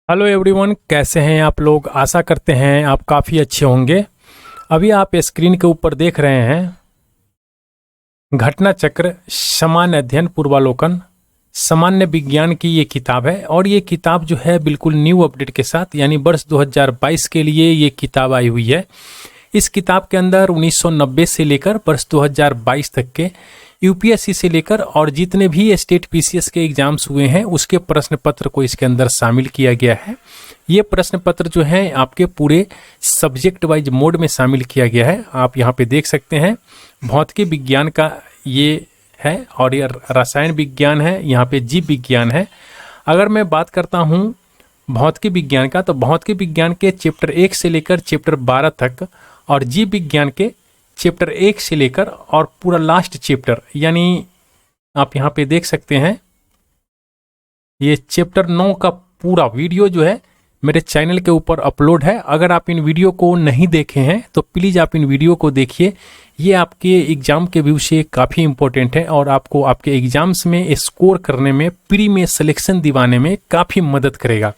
Hello everyone, कैसे हैं आप लोग। आशा करते हैं आप काफ़ी अच्छे होंगे। अभी आप स्क्रीन के ऊपर देख रहे हैं घटना चक्र सामान्य अध्ययन पूर्वालोकन सामान्य विज्ञान की ये किताब है। और ये किताब जो है बिल्कुल न्यू अपडेट के साथ यानी वर्ष 2022 के लिए ये किताब आई हुई है। इस किताब के अंदर 1990 से लेकर वर्ष 2022 तक के यूपीएससी से लेकर और जितने भी स्टेट पीसीएस के एग्जाम्स हुए हैं उसके प्रश्न पत्र को इसके अंदर शामिल किया गया है। ये प्रश्न पत्र जो है आपके पूरे सब्जेक्ट वाइज मोड में शामिल किया गया है। आप यहाँ पे देख सकते हैं भौतिकी विज्ञान का ये है और ये रसायन विज्ञान है, यहाँ पे जीव विज्ञान है। अगर मैं बात करता हूँ भौतिकी विज्ञान का, तो भौतिकी विज्ञान के चैप्टर 1 से लेकर चैप्टर 12 तक और जीव विज्ञान के चैप्टर 1 से लेकर और पूरा लास्ट चैप्टर यानी आप यहाँ पे देख सकते हैं ये चैप्टर 9 का पूरा वीडियो जो है मेरे चैनल के ऊपर अपलोड है। अगर आप इन वीडियो को नहीं देखे हैं तो प्लीज़ आप इन वीडियो को देखिए। ये आपके एग्ज़ाम के व्यू से काफ़ी इंपॉर्टेंट है और आपको आपके एग्ज़ाम्स में स्कोर करने में, प्री में सिलेक्शन दिवाने में काफ़ी मदद करेगा।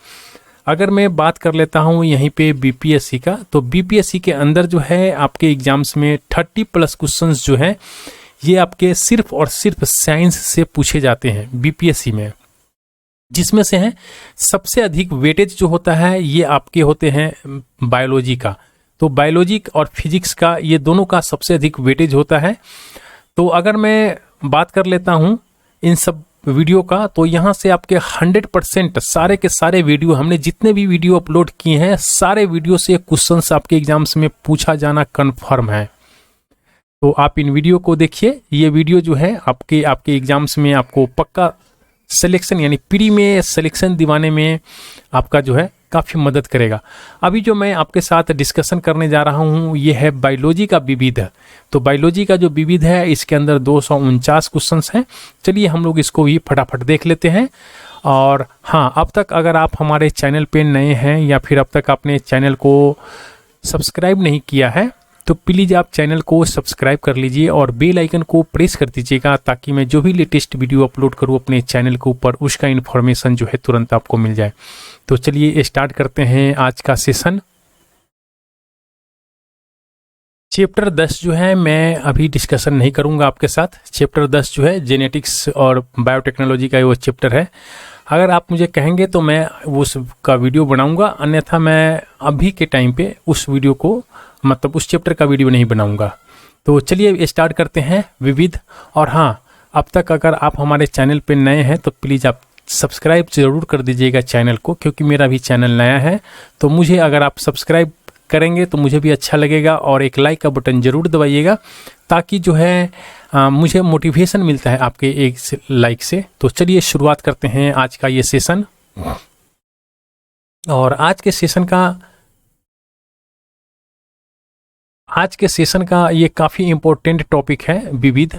अगर मैं बात कर लेता हूँ यहीं पे बीपीएससी का, तो बीपीएससी के अंदर जो है आपके एग्जाम्स में 30+ क्वेश्चंस जो हैं ये आपके सिर्फ और सिर्फ साइंस से पूछे जाते हैं बीपीएससी में, जिसमें से है सबसे अधिक वेटेज जो होता है ये आपके होते हैं बायोलॉजी का। तो बायोलॉजी और फिजिक्स का ये दोनों का सबसे अधिक वेटेज होता है। तो अगर मैं बात कर लेता हूँ इन सब वीडियो का, तो यहाँ से आपके 100% सारे के सारे वीडियो, हमने जितने भी वीडियो अपलोड किए हैं सारे वीडियो से क्वेश्चंस आपके एग्जाम्स में पूछा जाना कन्फर्म है। तो आप इन वीडियो को देखिए। ये वीडियो जो है आपके एग्जाम्स में आपको पक्का सिलेक्शन यानी प्री में सिलेक्शन दिवाने में आपका जो है काफ़ी मदद करेगा। अभी जो मैं आपके साथ डिस्कशन करने जा रहा हूँ ये है बायोलॉजी का विविध। तो बायोलॉजी का जो विविध है इसके अंदर 249 क्वेश्चंस हैं। चलिए हम लोग इसको भी फटाफट देख लेते हैं। और हाँ, अब तक अगर आप हमारे चैनल पे नए हैं या फिर अब तक आपने चैनल को सब्सक्राइब नहीं किया है तो प्लीज़ आप चैनल को सब्सक्राइब कर लीजिए और बेल आइकन को प्रेस कर दीजिएगा ताकि मैं जो भी लेटेस्ट वीडियो अपलोड करूँ अपने चैनल के ऊपर उसका इन्फॉर्मेशन जो है तुरंत आपको मिल जाए। तो चलिए स्टार्ट करते हैं आज का सेशन। चैप्टर 10 जो है मैं अभी डिस्कशन नहीं करूंगा आपके साथ। चैप्टर 10 जो है जेनेटिक्स और बायोटेक्नोलॉजी का वो चैप्टर है। अगर आप मुझे कहेंगे तो मैं उसका वीडियो बनाऊंगा, अन्यथा मैं अभी के टाइम पे उस वीडियो को मतलब उस चैप्टर का वीडियो नहीं बनाऊंगा। तो चलिए स्टार्ट करते हैं विविध। और हाँ, अब तक अगर आप हमारे चैनल पे नए हैं तो प्लीज़ आप सब्सक्राइब ज़रूर कर दीजिएगा चैनल को, क्योंकि मेरा भी चैनल नया है। तो मुझे अगर आप सब्सक्राइब करेंगे तो मुझे भी अच्छा लगेगा और एक लाइक का बटन ज़रूर दबाइएगा ताकि जो है मुझे मोटिवेशन मिलता है आपके एक लाइक से। तो चलिए शुरुआत करते हैं आज का ये सेशन। और आज के सेशन का ये काफ़ी इम्पोर्टेंट टॉपिक है विविध।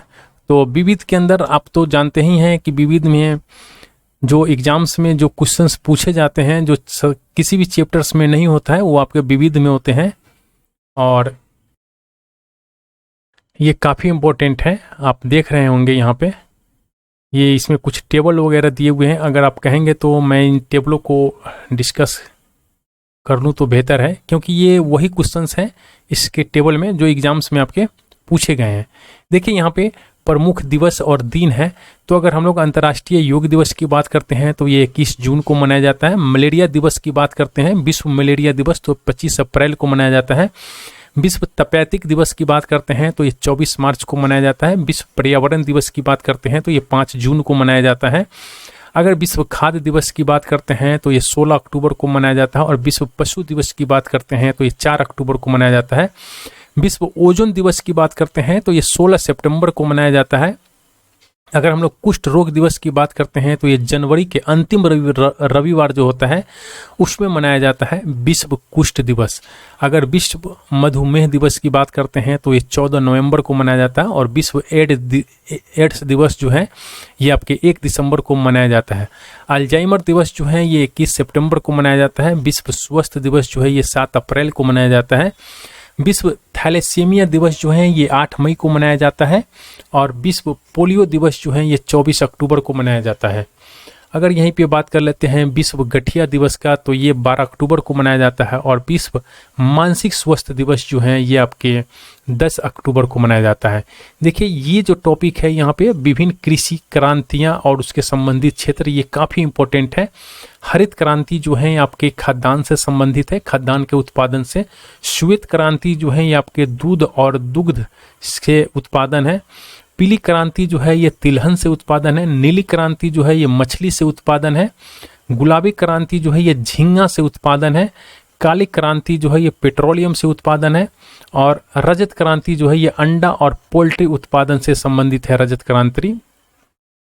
तो विविध के अंदर आप तो जानते ही हैं कि विविध में जो एग्जाम्स में जो क्वेश्चंस पूछे जाते हैं जो किसी भी चैप्टर्स में नहीं होता है वो आपके विविध में होते हैं और ये काफ़ी इम्पोर्टेंट है। आप देख रहे होंगे यहाँ पे ये इसमें कुछ टेबल वगैरह दिए हुए हैं। अगर आप कहेंगे तो मैं इन टेबलों को डिस्कस कर लूँ तो बेहतर है, क्योंकि ये वही क्वेश्चंस हैं इसके टेबल में जो एग्जाम्स में आपके पूछे गए हैं। देखिए यहाँ पे प्रमुख दिवस और दिन है। तो अगर हम लोग अंतर्राष्ट्रीय योग दिवस की बात करते हैं तो ये 21 जून को मनाया जाता है। मलेरिया दिवस की बात करते हैं, विश्व मलेरिया दिवस, तो 25 अप्रैल को मनाया जाता है। विश्व तपेदिक दिवस की बात करते हैं तो ये 24 मार्च को मनाया जाता है। विश्व पर्यावरण दिवस की बात करते हैं तो ये 5 जून को मनाया जाता है। अगर विश्व खाद्य दिवस की बात करते हैं तो ये 16 अक्टूबर को मनाया जाता है। और विश्व पशु दिवस की बात करते हैं तो ये 4 अक्टूबर को मनाया जाता है। विश्व ओजोन दिवस की बात करते हैं तो ये 16 सितंबर को मनाया जाता है। अगर हम लोग कुष्ठ रोग दिवस की बात करते हैं तो ये जनवरी के अंतिम रविवार जो होता है उसमें मनाया जाता है विश्व कुष्ठ दिवस। अगर विश्व मधुमेह दिवस की बात करते हैं तो ये 14 नवंबर को मनाया जाता है। और विश्व एड्स दिवस जो है ये आपके 1 दिसंबर को मनाया जाता है। अल्जाइमर दिवस जो है ये 21 सितंबर को मनाया जाता है। विश्व स्वस्थ दिवस जो है ये 7 अप्रैल को मनाया जाता है। विश्व थैलेसीमिया दिवस जो है ये 8 मई को मनाया जाता है। और विश्व पोलियो दिवस जो है ये 24 अक्टूबर को मनाया जाता है। अगर यहीं पे बात कर लेते हैं विश्व गठिया दिवस का, तो ये 12 अक्टूबर को मनाया जाता है। और विश्व मानसिक स्वास्थ्य दिवस जो है ये आपके 10 अक्टूबर को मनाया जाता है। देखिए ये जो टॉपिक है यहाँ पे विभिन्न कृषि क्रांतियाँ और उसके संबंधित क्षेत्र, ये काफ़ी इंपॉर्टेंट है। हरित क्रांति जो है आपके खाद्यान्न से संबंधित है, खाद्यान्न के उत्पादन से। श्वेत क्रांति जो है ये आपके दूध और दुग्ध से उत्पादन है। पीली क्रांति जो है ये तिलहन से उत्पादन है। नीली क्रांति जो है ये मछली से उत्पादन है। गुलाबी क्रांति जो है ये झींगा से उत्पादन है। काली क्रांति जो है ये पेट्रोलियम से उत्पादन है। और रजत क्रांति जो है ये अंडा और पोल्ट्री उत्पादन से संबंधित है, रजत क्रांति।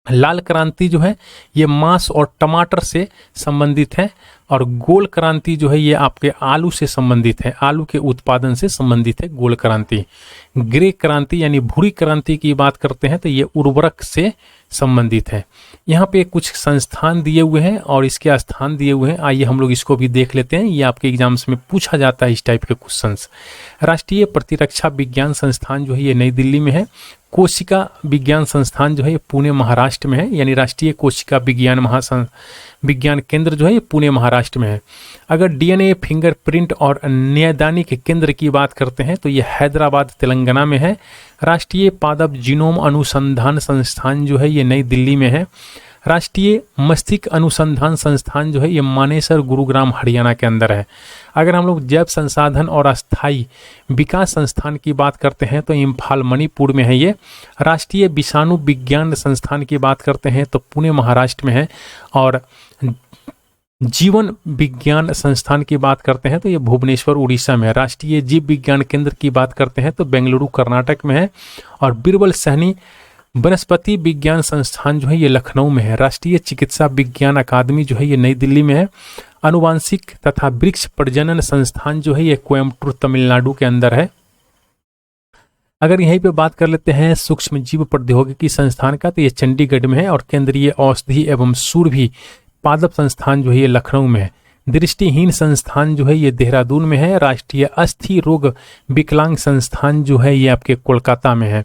लाल क्रांति जो है ये मांस और टमाटर से संबंधित है। और गोल क्रांति जो है ये आपके आलू से संबंधित है, आलू के उत्पादन से संबंधित है गोल क्रांति। ग्रे क्रांति यानी भूरी क्रांति की बात करते हैं तो ये उर्वरक से संबंधित है। यहाँ पे कुछ संस्थान दिए हुए हैं और इसके स्थान दिए हुए हैं, आइए हम लोग इसको भी देख लेते हैं। ये आपके एग्जाम्स में पूछा जाता है इस टाइप के क्वेश्चंस। राष्ट्रीय प्रतिरक्षा विज्ञान संस्थान जो है ये नई दिल्ली में है। कोशिका विज्ञान संस्थान जो है ये पुणे महाराष्ट्र में है, यानी राष्ट्रीय कोशिका विज्ञान केंद्र जो है ये पुणे महाराष्ट्र में है। अगर डीएनए, फिंगरप्रिंट और नैदानिक केंद्र की बात करते हैं तो ये हैदराबाद तेलंगाना में है। राष्ट्रीय पादप जीनोम अनुसंधान संस्थान जो है ये नई दिल्ली में है। राष्ट्रीय मस्तिष्क अनुसंधान संस्थान जो है ये मानेसर गुरुग्राम हरियाणा के अंदर है। अगर हम लोग जैव संसाधन और अस्थायी विकास संस्थान की बात करते हैं तो इम्फाल मणिपुर में है ये। राष्ट्रीय विषाणु विज्ञान संस्थान की बात करते हैं तो पुणे महाराष्ट्र में है। और जीवन विज्ञान संस्थान की बात करते हैं तो ये भुवनेश्वर उड़ीसा में है। राष्ट्रीय जीव विज्ञान केंद्र की बात करते हैं तो बेंगलुरु कर्नाटक में है। और बीरबल सहनी वनस्पति विज्ञान संस्थान जो है ये लखनऊ में है। राष्ट्रीय चिकित्सा विज्ञान अकादमी जो है ये नई दिल्ली में है। आनुवांशिक तथा वृक्ष प्रजनन संस्थान जो है ये कोयम्बटूर तमिलनाडु के अंदर है। अगर यहीं पे बात कर लेते हैं सूक्ष्म जीव प्रौद्योगिकी संस्थान का तो ये चंडीगढ़ में है। और केंद्रीय औषधि एवं सूरभि पादप संस्थान जो है ये लखनऊ में है। दृष्टिहीन संस्थान जो है ये देहरादून में है। राष्ट्रीय अस्थि रोग विकलांग संस्थान जो है ये आपके कोलकाता में है।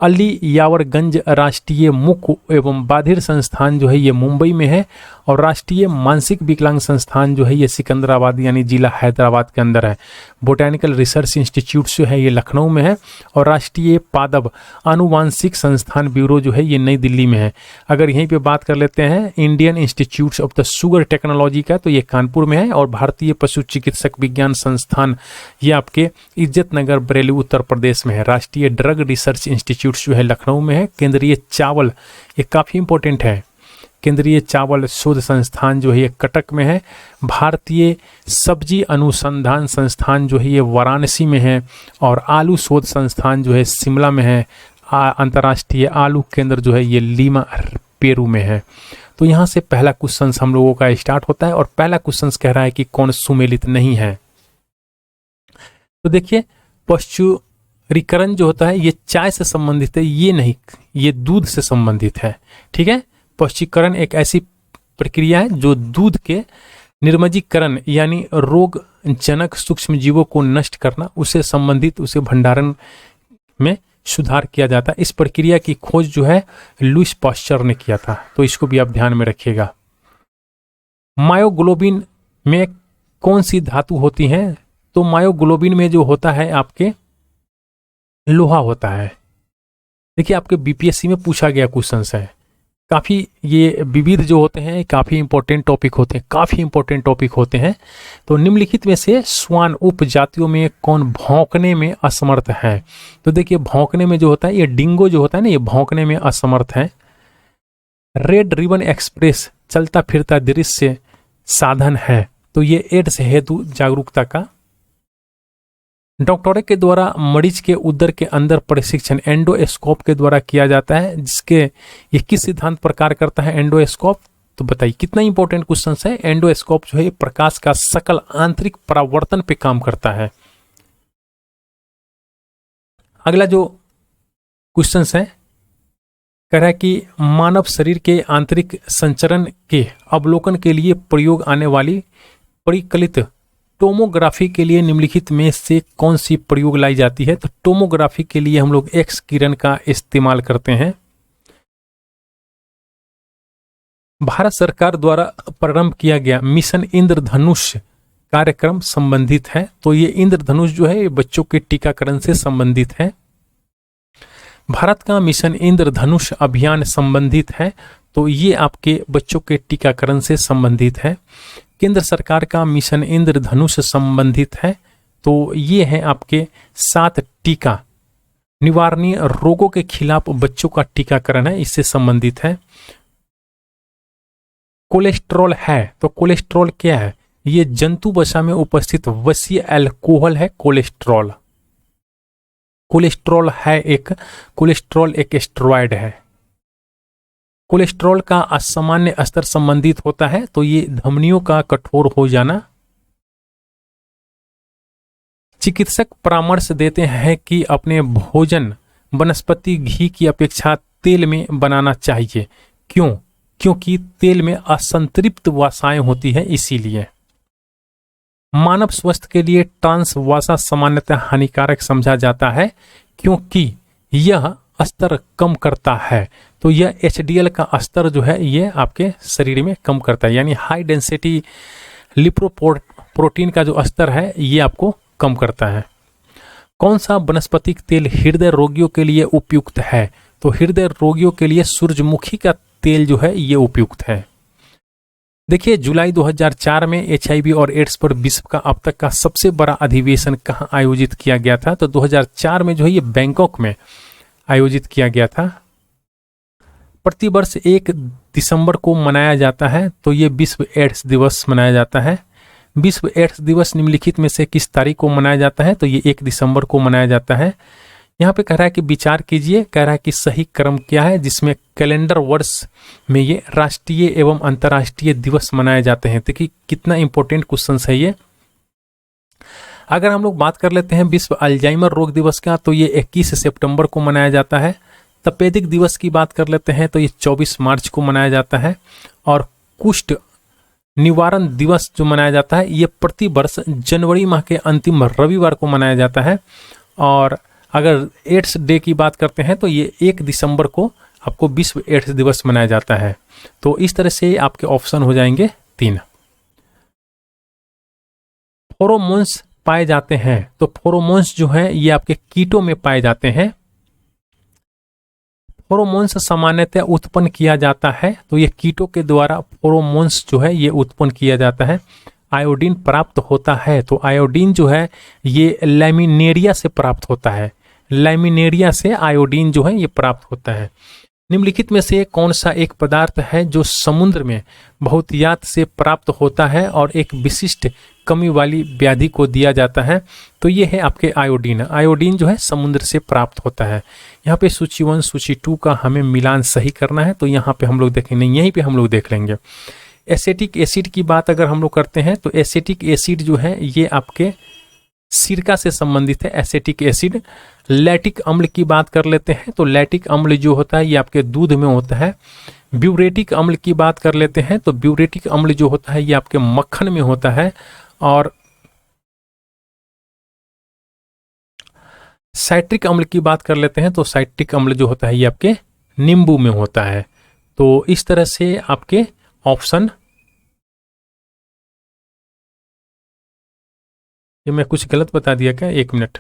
अली यावरगंज राष्ट्रीय मुख एवं बाधिर संस्थान जो है ये मुंबई में है। और राष्ट्रीय मानसिक विकलांग संस्थान जो है ये सिकंदराबाद यानी जिला हैदराबाद के अंदर है। बोटैनिकल रिसर्च इंस्टीट्यूट जो है ये लखनऊ में है। और राष्ट्रीय पादप आनुवांशिक संस्थान ब्यूरो जो है ये नई दिल्ली में है। अगर यहीं पे बात कर लेते हैं Indian institute of the sugar technology का तो ये कानपुर में है। और भारतीय पशु चिकित्सक विज्ञान संस्थान ये आपके इज्जत नगर बरेली उत्तर प्रदेश में है। राष्ट्रीय ड्रग रिसर्च इंस्टीट्यूट जो है लखनऊ में है। केंद्रीय चावल, ये काफ़ी इंपॉर्टेंट है, केंद्रीय चावल शोध संस्थान जो है ये कटक में है। भारतीय सब्जी अनुसंधान संस्थान जो है ये वाराणसी में है। और आलू शोध संस्थान जो है शिमला में है। अंतर्राष्ट्रीय आलू केंद्र जो है ये लीमा पेरू में है। तो यहाँ से पहला क्वेश्चन हम लोगों का स्टार्ट होता है। और पहला क्वेश्चन कह रहा है कि कौन सुमेलित नहीं है। तो देखिए पश्चुरीकरण जो होता है ये चाय से संबंधित है, ये नहीं, ये दूध से संबंधित है। ठीक है, पश्चीकरण एक ऐसी प्रक्रिया है जो दूध के निर्मजीकरण यानी रोग जनक सूक्ष्म जीवों को नष्ट करना, उससे संबंधित उसे भंडारण में सुधार किया जाता है। इस प्रक्रिया की खोज जो है लुईस पाश्चर ने किया था, तो इसको भी आप ध्यान में रखिएगा। मायोग्लोबिन में कौन सी धातु होती है? तो मायोग्लोबिन में जो होता है आपके लोहा होता है। देखिए आपके बीपीएससी में पूछा गया क्वेश्चन है। काफ़ी ये विविध जो होते हैं काफ़ी इंपॉर्टेंट टॉपिक होते हैं। तो निम्नलिखित में से श्वान उपजातियों में कौन भौंकने में असमर्थ है? तो देखिए भौंकने में जो होता है ये डिंगो जो होता है ना, ये भौंकने में असमर्थ है। रेड रिबन एक्सप्रेस चलता फिरता दृश्य साधन है, तो ये एड्स हेतु जागरूकता का। डॉक्टरों के द्वारा मरीज के उदर के अंदर प्रशिक्षण एंडोस्कोप के द्वारा किया जाता है, जिसके ये किस सिद्धांत पर कार्य करता है एंडोस्कोप? तो बताइए कितना इंपॉर्टेंट क्वेश्चन है। एंडोस्कोप जो है प्रकाश का सकल आंतरिक परावर्तन पे काम करता है। अगला जो क्वेश्चन है कह रहा है कि मानव शरीर के आंतरिक संचरण के अवलोकन के लिए प्रयोग आने वाली परिकलित टोमोग्राफी के लिए निम्नलिखित में से कौन सी प्रयोग लाई जाती है? तो टोमोग्राफी के लिए हम लोग एक्स किरण का इस्तेमाल करते हैं। भारत सरकार द्वारा प्रारंभ किया गया मिशन इंद्रधनुष कार्यक्रम संबंधित है। तो ये इंद्रधनुष जो है ये बच्चों के टीकाकरण से संबंधित है। भारत का मिशन इंद्रधनुष अभियान संबंधित है, तो ये आपके बच्चों के टीकाकरण से संबंधित है। केंद्र सरकार का मिशन इंद्रधनुष संबंधित है, तो ये है आपके 7 टीका निवारणीय रोगों के खिलाफ बच्चों का टीकाकरण है, इससे संबंधित है। कोलेस्ट्रॉल है, तो कोलेस्ट्रॉल क्या है? ये जंतु वसा में उपस्थित वसीय अल्कोहल है कोलेस्ट्रॉल। कोलेस्ट्रॉल एक स्टेरॉयड है। कोलेस्ट्रॉल का असामान्य स्तर संबंधित होता है, तो ये धमनियों का कठोर हो जाना। चिकित्सक परामर्श देते हैं कि अपने भोजन वनस्पति घी की अपेक्षा तेल में बनाना चाहिए। क्यों? क्योंकि तेल में असंतृप्त वसाएं होती है, इसीलिए। मानव स्वास्थ्य के लिए ट्रांस वसा सामान्यतः हानिकारक समझा जाता है, क्योंकि यह स्तर कम करता है। तो यह HDL का स्तर जो है ये आपके शरीर में कम करता है, यानी हाई डेंसिटी लिपोप्रोटीन का जो स्तर है ये आपको कम करता है। कौन सा वनस्पतिक तेल हृदय रोगियों के लिए उपयुक्त है? तो हृदय रोगियों के लिए सूरजमुखी का तेल जो है ये उपयुक्त है। देखिए, जुलाई 2004 में HIV और एड्स पर विश्व का अब तक का सबसे बड़ा अधिवेशन कहाँ आयोजित किया गया था? तो 2004 में जो है ये बैंकॉक में आयोजित किया गया था। प्रतिवर्ष 1 दिसंबर को मनाया जाता है, तो ये विश्व एड्स दिवस मनाया जाता है। विश्व एड्स दिवस निम्नलिखित में से किस तारीख को मनाया जाता है? तो ये 1 दिसंबर को मनाया जाता है। यहाँ पे कह रहा है कि विचार कीजिए, कह रहा है कि सही क्रम क्या है जिसमें कैलेंडर वर्ष में ये राष्ट्रीय एवं अंतर्राष्ट्रीय दिवस मनाए जाते हैं। देखिए कितना इंपॉर्टेंट क्वेश्चन है ये। अगर हम लोग बात कर लेते हैं विश्व अल्जाइमर रोग दिवस का, तो ये 21 सितंबर को मनाया जाता है। तपेदिक दिवस की बात कर लेते हैं तो ये 24 मार्च को मनाया जाता है। और कुष्ठ निवारण दिवस जो मनाया जाता है ये प्रति वर्ष जनवरी माह के अंतिम रविवार को मनाया जाता है। और अगर एड्स डे की बात करते हैं तो ये 1 दिसंबर को आपको विश्व एड्स दिवस मनाया जाता है। तो इस तरह से आपके ऑप्शन हो जाएंगे 3। फेरोमोन्स पाए जाते हैं, तो फेरोमोन्स जो है ये आपके कीटों में पाए जाते हैं। फेरोमोन्स सामान्यतः उत्पन्न किया जाता है, तो ये कीटों के द्वारा फेरोमोन्स जो है ये उत्पन्न किया जाता है। आयोडीन प्राप्त होता है, तो आयोडीन जो है ये लैमिनेरिया से प्राप्त होता है। लैमिनेरिया से आयोडीन जो है ये प्राप्त होता है। निम्नलिखित में से कौन सा एक पदार्थ है जो समुद्र में बहुतायत से प्राप्त होता है और एक विशिष्ट कमी वाली व्याधि को दिया जाता है? तो ये है आपके आयोडीन। आयोडीन जो है समुद्र से प्राप्त होता है। यहाँ पे सूची 1 सूची 2 का हमें मिलान सही करना है, तो यहाँ पे हम लोग देखेंगे, यहीं पे हम लोग देख लेंगे। एसिटिक एसिड की बात अगर हम लोग करते हैं तो एसिटिक एसिड जो है ये आपके सिरका से संबंधित है, एसिटिक एसिड। लैक्टिक अम्ल की बात कर लेते हैं तो लैक्टिक अम्ल जो होता है ये आपके दूध में होता है। ब्यूरेटिक अम्ल की बात कर लेते हैं तो ब्यूरेटिक अम्ल जो होता है ये आपके मक्खन में होता है। और साइट्रिक अम्ल की बात कर लेते हैं तो साइट्रिक अम्ल जो होता है ये आपके नींबू में होता है। तो इस तरह से आपके ऑप्शन, ये मैं कुछ गलत बता दिया क्या? 1 मिनट।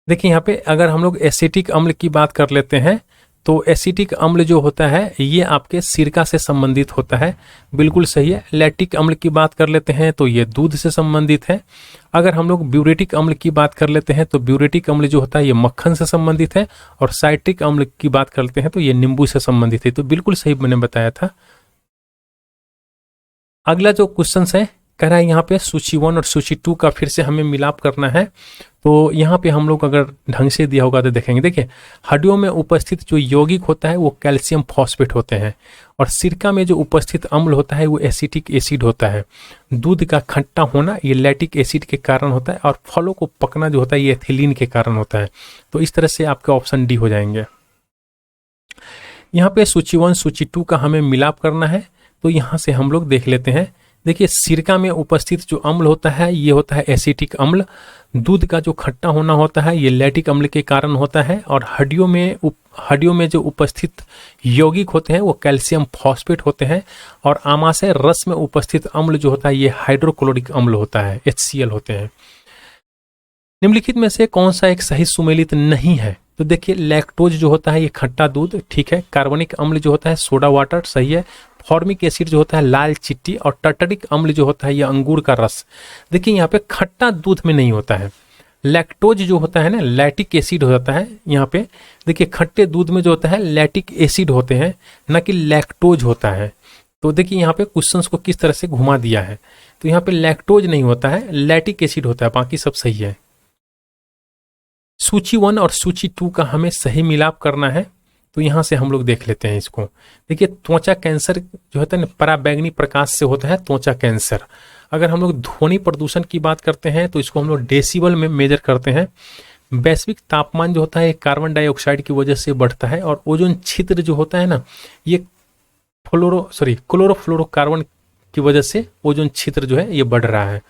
देखिए यहाँ पे अगर हम लोग एसिटिक अम्ल की बात कर लेते हैं तो एसिटिक अम्ल जो होता है ये आपके सिरका से संबंधित होता है, बिल्कुल सही है। लैक्टिक अम्ल की बात कर लेते हैं तो ये दूध से संबंधित है। अगर हम लोग ब्यूरेटिक अम्ल की बात कर लेते हैं तो ब्यूरेटिक अम्ल जो होता है ये मक्खन से संबंधित है। और साइट्रिक अम्ल की बात करते हैं तो ये नींबू से संबंधित है। तो बिल्कुल सही मैंने बताया था। अगला जो क्वेश्चन है कह रहा है यहाँ पे सूची 1 और सूची 2 का फिर से हमें मिलाप करना है। तो यहाँ पे हम लोग अगर ढंग से दिया होगा तो देखेंगे। देखिए, हड्डियों में उपस्थित जो यौगिक होता है वो कैल्शियम फॉस्फेट होते हैं। और सिरका में जो उपस्थित अम्ल होता है वो एसिटिक एसिड होता है। दूध का खट्टा होना ये लैक्टिक एसिड के कारण होता है। और फलों को पकना जो होता है ये एथिलीन के कारण होता है। तो इस तरह से आपके ऑप्शन डी हो जाएंगे। यहाँ पे सूची 1 सूची 2 का हमें मिलाप करना है। तो यहाँ से हम लोग देख लेते हैं देखिए सिरका में उपस्थित जो अम्ल होता है ये होता है एसिटिक अम्ल। दूध का जो खट्टा होना होता है ये लैक्टिक अम्ल के कारण होता है। और हड्डियों में जो उपस्थित यौगिक होते हैं वो कैल्शियम फॉस्फेट होते हैं। और आमाशय रस में उपस्थित अम्ल जो होता है ये हाइड्रोक्लोरिक अम्ल होता है, HCl होते हैं। निम्नलिखित में से कौन सा एक सही सुमेलित नहीं है? तो देखिए लैक्टोज जो होता है ये खट्टा दूध, ठीक है। कार्बनिक अम्ल जो होता है सोडा वाटर, सही है। फॉर्मिक एसिड जो होता है लाल चिट्टी। और टर्टरिक अम्ल जो होता है ये अंगूर का रस। देखिए यहाँ पे खट्टा दूध में नहीं होता है। लैक्टोज जो होता है ना लैक्टिक एसिड हो जाता है यहाँ पे। देखिए खट्टे दूध में जो होता है लैक्टिक एसिड होते हैं, न कि लैक्टोज होता है। तो देखिए यहाँ पे क्वेश्चंस को किस तरह से घुमा दिया है। तो यहाँ पे लैक्टोज नहीं होता है, लैक्टिक एसिड होता है, बाकी सब सही है। सूची 1 और सूची 2 का हमें सही मिलाप करना है। तो यहां से हम लोग देख लेते हैं इसको। देखिए त्वचा कैंसर जो होता है ना पराबैंगनी प्रकाश से होता है त्वचा कैंसर। अगर हम लोग ध्वनि प्रदूषण की बात करते हैं तो इसको हम लोग डेसिबल में मेजर करते हैं। वैश्विक तापमान जो होता है कार्बन डाइऑक्साइड की वजह से बढ़ता है। और ओजोन छिद्र जो होता है ना ये क्लोरोफ्लोरोकार्बन की वजह से ओजोन छिद्र जो है ये बढ़ रहा है।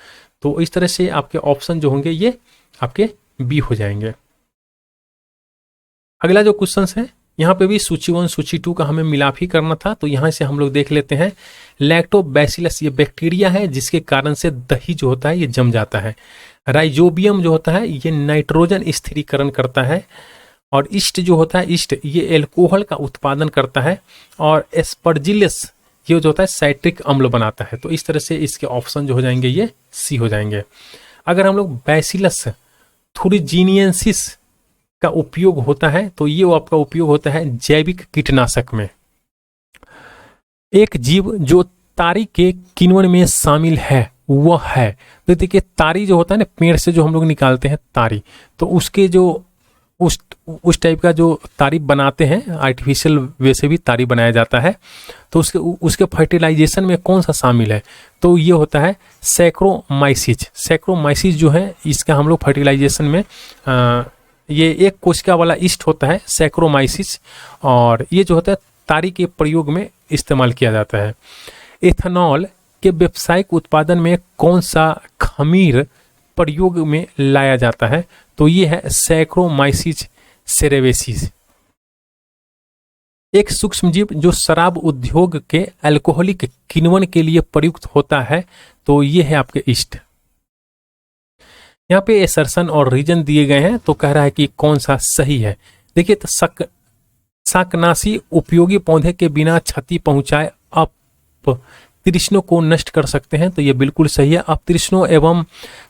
तो इस तरह से आपके ऑप्शन जो होंगे ये आपके बी हो जाएंगे। अगला जो क्वेश्चन है यहाँ पे भी सूची 1 सूची 2 का हमें मिलाप ही करना था। तो यहाँ से हम लोग देख लेते हैं। लैक्टोबैसिलस ये बैक्टीरिया है जिसके कारण से दही जो होता है ये जम जाता है। राइजोबियम जो होता है ये नाइट्रोजन स्थिरीकरण करता है। और ईस्ट जो होता है ईस्ट ये एल्कोहल का उत्पादन करता है। और एस्परजिलस ये जो होता है साइट्रिक अम्ल बनाता है। तो इस तरह से इसके ऑप्शन जो हो जाएंगे ये सी हो जाएंगे। अगर हम लोग बैसिलस थुरिजिनियंसिस का उपयोग होता है तो ये आपका उपयोग होता है जैविक कीटनाशक में। एक जीव जो तारी के किण्वन में शामिल है वह है। तो देखिए तारी जो होता है ना पेड़ से जो हम लोग निकालते हैं तारी, तो उसके जो उस टाइप का जो तारी बनाते हैं आर्टिफिशियल वे से भी तारी बनाया जाता है। तो उसके फर्टिलाइजेशन में कौन सा शामिल है? तो ये होता है सैक्रोमाइसिस। सैक्रोमाइसिस जो है इसका हम लोग फर्टिलाइजेशन में ये एक कोशिका वाला ईस्ट होता है सैक्रोमाइसिस। और ये जो होता है तारी के प्रयोग में इस्तेमाल किया जाता है। एथेनॉल के व्यावसायिक उत्पादन में कौन सा खमीर प्रयोग में लाया जाता है? तो ये है सैक्रोमाइसिस सेरेवेसिस। एक सूक्ष्मजीव जो शराब उद्योग के अल्कोहलिक किण्वन के लिए प्रयुक्त होता है तो ये है आपके ईस्ट। यहाँ पे एसर्शन और रीजन दिए गए हैं। तो कह रहा है कि कौन सा सही है। देखिए तो शाकनाशी उपयोगी पौधे के बिना क्षति पहुंचाए अपतृष्णों को नष्ट कर सकते हैं। तो ये बिल्कुल सही है। अपतृष्णों एवं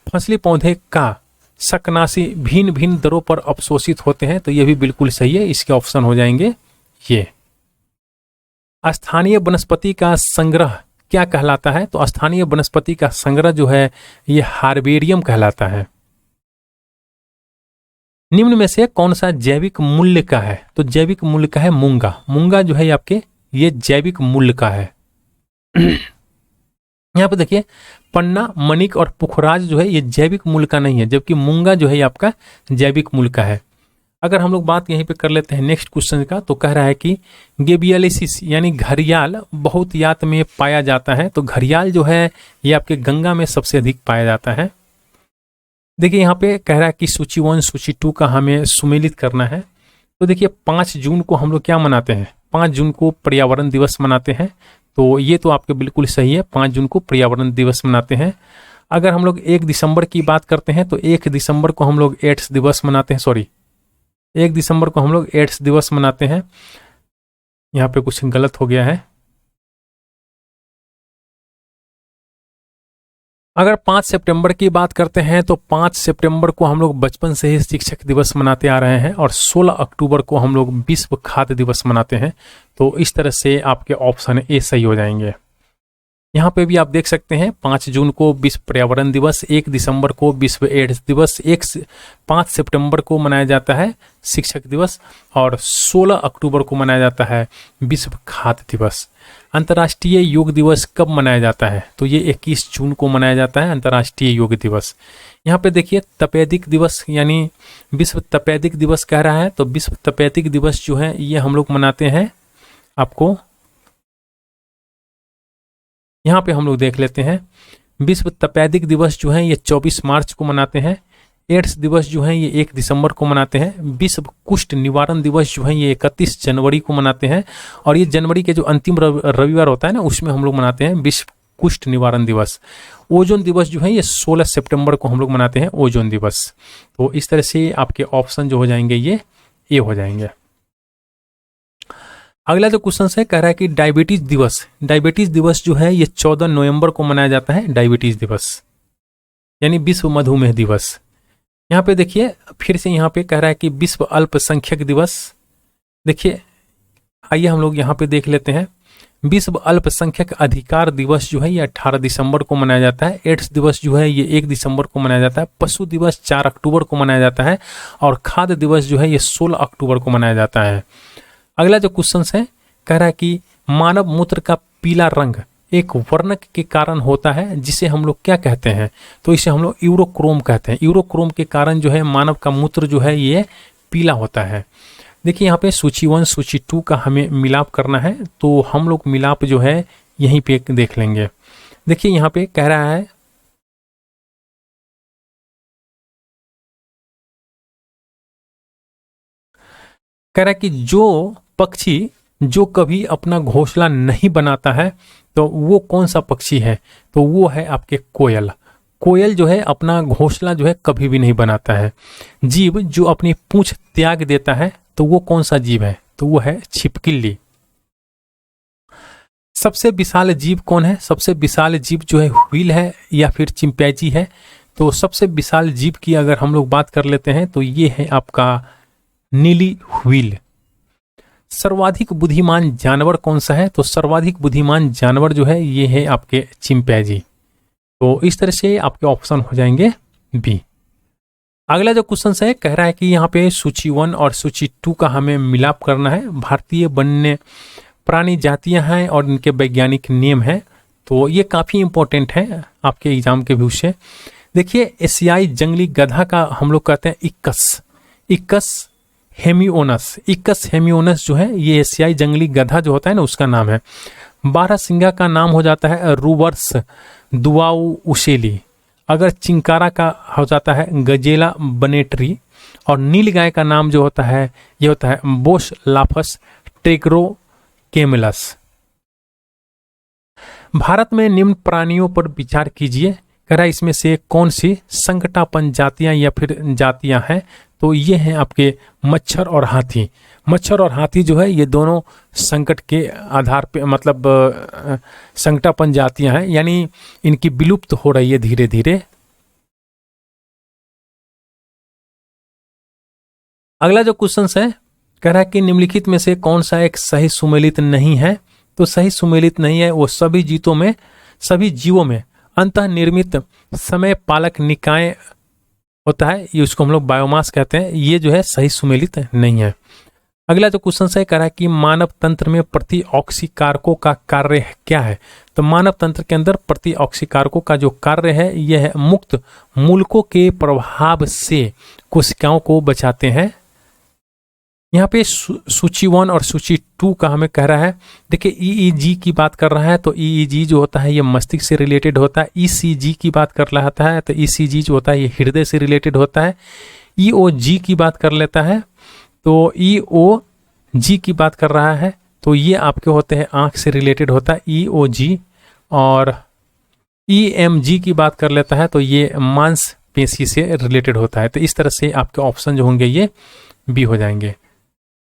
फसली पौधे का शाकनाशी भिन्न भिन्न दरों पर अवशोषित होते हैं। तो ये भी बिल्कुल सही है। इसके ऑप्शन हो जाएंगे ये। स्थानीय वनस्पति का संग्रह क्या कहलाता है? तो स्थानीय वनस्पति का संग्रह जो है ये हार्बेरियम कहलाता है। निम्न में से कौन सा जैविक मूल्य का है? तो जैविक मूल्य का है मूंगा। मूंगा जो है आपके ये जैविक मूल्य का है। यहाँ पे देखिए पन्ना, मणिक और पुखराज जो है ये जैविक मूल्य का नहीं है, जबकि मूंगा जो है आपका जैविक मूल्य का है। अगर हम लोग बात यहीं पे कर लेते हैं नेक्स्ट क्वेश्चन का, तो कह रहा है कि गेबियालिसिस यानी घड़ियाल बहुत यात में पाया जाता है। तो घड़ियाल जो है ये आपके गंगा में सबसे अधिक पाया जाता है। देखिए यहाँ पे कह रहा है कि सूची 1 सूची 2 का हमें सुमेलित करना है। तो देखिए 5 जून को हम लोग क्या मनाते हैं? 5 जून को पर्यावरण दिवस मनाते हैं। तो ये तो आपके बिल्कुल सही है, 5 जून को पर्यावरण दिवस मनाते हैं। अगर हम लोग 1 दिसंबर की बात करते हैं तो 1 दिसंबर को हम लोग एड्स दिवस मनाते हैं। 1 दिसंबर को हम लोग एड्स दिवस मनाते हैं। यहाँ पे कुछ गलत हो गया है। अगर 5 सितंबर की बात करते हैं तो 5 सितंबर को हम लोग बचपन से ही शिक्षक दिवस मनाते आ रहे हैं। और 16 अक्टूबर को हम लोग विश्व खाद्य दिवस मनाते हैं। तो इस तरह से आपके ऑप्शन ए सही हो जाएंगे। यहाँ पे भी आप देख सकते हैं 5 जून को विश्व पर्यावरण दिवस, 1 दिसंबर को विश्व एड्स दिवस, 5 सितंबर को मनाया जाता है शिक्षक दिवस और 16 अक्टूबर को मनाया जाता है विश्व खाद्य दिवस। अंतर्राष्ट्रीय योग दिवस कब मनाया जाता है? तो ये 21 जून को मनाया जाता है अंतर्राष्ट्रीय योग दिवस। यहाँ पे देखिए तपेदिक दिवस यानी विश्व तपेदिक दिवस कह रहा है। तो विश्व तपेदिक दिवस जो है ये हम लोग मनाते हैं आपको यहाँ पे हम लोग देख लेते हैं। विश्व तपेदिक दिवस जो है ये 24 मार्च को मनाते हैं। एड्स दिवस जो है ये 1 दिसंबर को मनाते हैं। विश्व कुष्ठ निवारण दिवस जो है ये 31 जनवरी को मनाते हैं। और ये जनवरी के जो अंतिम रविवार होता है ना, उसमें हम लोग मनाते हैं विश्व कुष्ठ निवारण दिवस। ओजोन दिवस जो है ये 16 सितंबर को हम लोग मनाते हैं, ओजोन दिवस। तो इस तरह से आपके ऑप्शन जो हो जाएंगे ये ए हो जाएंगे। अगला जो क्वेश्चन है कह रहा है कि डायबिटीज दिवस, डायबिटीज दिवस जो है ये 14 नवंबर को मनाया जाता है, डायबिटीज दिवस यानी विश्व मधुमेह दिवस। यहाँ पे देखिए फिर से यहाँ पे कह रहा है कि विश्व अल्पसंख्यक दिवस। देखिए आइए हम लोग यहाँ पे देख लेते हैं। विश्व अल्पसंख्यक अधिकार दिवस जो है ये 18 दिसंबर को मनाया जाता है। एड्स दिवस जो है ये 1 दिसंबर को मनाया जाता है। पशु दिवस 4 अक्टूबर को मनाया जाता है। और खाद्य दिवस जो है ये 16 अक्टूबर को मनाया जाता है। अगला जो क्वेश्चन है कह रहा है कि मानव मूत्र का पीला रंग एक वर्णक के कारण होता है, जिसे हम लोग क्या कहते हैं? तो इसे हम लोग यूरोक्रोम कहते हैं। यूरोक्रोम के कारण जो है मानव का मूत्र जो है ये पीला होता है। देखिए यहाँ पे सूची 1 सूची 2 का हमें मिलाप करना है, तो हम लोग मिलाप जो है यहीं पे देख लेंगे। देखिए यहाँ पे कह रहा है कि जो पक्षी जो कभी अपना घोंसला नहीं बनाता है तो वो कौन सा पक्षी है? तो वो है आपके कोयल। कोयल जो है अपना घोंसला जो है कभी भी नहीं बनाता है। जीव जो अपनी पूंछ त्याग देता है तो वो कौन सा जीव है? तो वो है छिपकली। सबसे विशाल जीव कौन है? सबसे विशाल जीव जो है व्हेल है या फिर चिंपैंजी है। तो सबसे विशाल जीव की अगर हम लोग बात कर लेते हैं तो ये है आपका नीली व्हेल। सर्वाधिक बुद्धिमान जानवर कौन सा है? तो सर्वाधिक बुद्धिमान जानवर जो है ये है आपके चिंपैंजी। तो इस तरह से आपके ऑप्शन हो जाएंगे बी। अगला जो क्वेश्चन है कह रहा है कि यहाँ पे सूची 1 और सूची 2 का हमें मिलाप करना है। भारतीय वन्य प्राणी जातियां हैं और इनके वैज्ञानिक नेम हैं। तो ये काफी इंपॉर्टेंट है आपके एग्जाम के व्यू से। देखिए एशियाई जंगली गधा का हम लोग कहते हैं इक्कस हेमियोनस। इक्कस हेमियोनस जो है ये एशियाई जंगली गधा जो होता है ना उसका नाम है। बारहसिंगा का नाम हो जाता है रूवर्स दुआउशेली। अगर चिंकारा का हो जाता है गजेला बनेटरी। और नीलगाय का नाम जो होता है ये होता है बोस लाफस टेग्रो केमिलस। भारत में निम्न प्राणियों पर विचार कीजिए। कह रहा है इसमें से कौन सी संकटापन जातियां या फिर जातियां हैं? तो ये हैं आपके मच्छर और हाथी। मच्छर और हाथी जो है ये दोनों संकट के आधार पे मतलब संकटापन जातियां हैं, यानी इनकी विलुप्त हो रही है धीरे धीरे। अगला जो क्वेश्चन है कह रहा है कि निम्नलिखित में से कौन सा एक सही सुमेलित नहीं है? तो सही सुमेलित नहीं है वो सभी जीवों में अंतः निर्मित समय पालक निकाय होता है, ये उसको हम लोग बायोमास कहते हैं। ये जो है सही सुमेलित नहीं है। अगला जो क्वेश्चन है कह रहा है कि मानव तंत्र में प्रतिऑक्सीकारकों का कार्य क्या है? तो मानव तंत्र के अंदर प्रतिऑक्सीकारकों का जो कार्य है यह है मुक्त मूलकों के प्रभाव से कोशिकाओं को बचाते हैं। यहाँ पे सूची 1 और सूची 2 का हमें कह रहा है। देखिए ईईजी की बात कर रहा है तो ईईजी जो होता है ये मस्तिष्क से रिलेटेड होता है। ईसीजी की बात कर रहा है तो ईसीजी जो होता है ये हृदय से रिलेटेड होता है। ईओजी की बात कर लेता है तो ईओजी की बात कर रहा है तो ये आपके होते हैं आंख से रिलेटेड होता है ईओजी। और ईएमजी की बात कर लेता है तो ये मांसपेशी से रिलेटेड होता है। तो इस तरह से आपके ऑप्शन जो होंगे ये बी हो जाएंगे।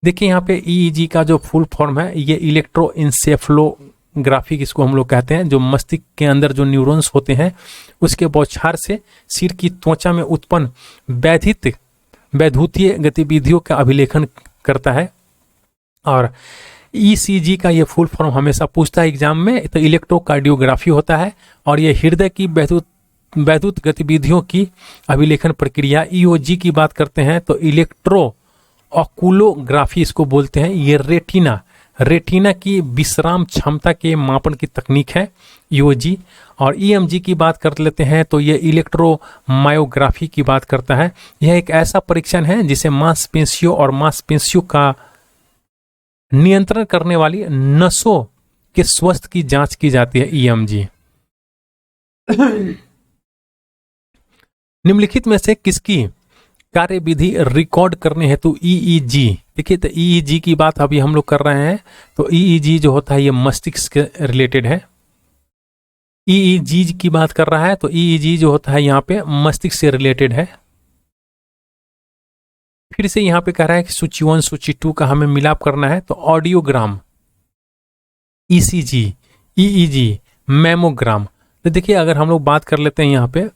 देखिए यहाँ पे ईईजी का जो फुल फॉर्म है ये इलेक्ट्रोइंसेफ्लोग्राफी इसको हम लोग कहते हैं। जो मस्तिष्क के अंदर जो न्यूरॉन्स होते हैं उसके बौछार से सिर की त्वचा में उत्पन्न वैद्युतीय गतिविधियों का अभिलेखन करता है। और ईसीजी का ये फुल फॉर्म हमेशा पूछता है एग्जाम में, तो इलेक्ट्रोकार्डियोग्राफी होता है। और ये हृदय की वैद्युत गतिविधियों की अभिलेखन प्रक्रिया। ईओजी की बात करते हैं तो इलेक्ट्रो ऑकुलोग्राफी इसको बोलते हैं। ये रेटिना की विश्राम क्षमता के मापन की तकनीक है ईओजी। और ईएमजी की बात कर लेते हैं तो ये इलेक्ट्रोमायोग्राफी की बात करता है। यह एक ऐसा परीक्षण है जिसे मांसपेशियों का नियंत्रण करने वाली नसों के स्वास्थ्य की जांच की जाती है, ईएमजी। निम्नलिखित में से किसकी कार्यविधि रिकॉर्ड करने हेतु ईईजी, देखिए तो ईईजी की बात अभी हम लोग कर रहे हैं, तो ईईजी जो होता है ये मस्तिष्क के रिलेटेड है। ईईजी की बात कर रहा है तो ईईजी जो होता है यहाँ पे मस्तिष्क से रिलेटेड है। फिर से यहाँ पे कह रहा है कि सूची 1 सूची 2 का हमें मिलाप करना है, तो ऑडियोग्राम, ईसीजी, ईईजी, मेमोग्राम। तो देखिए अगर हम लोग बात कर लेते हैं यहाँ पे,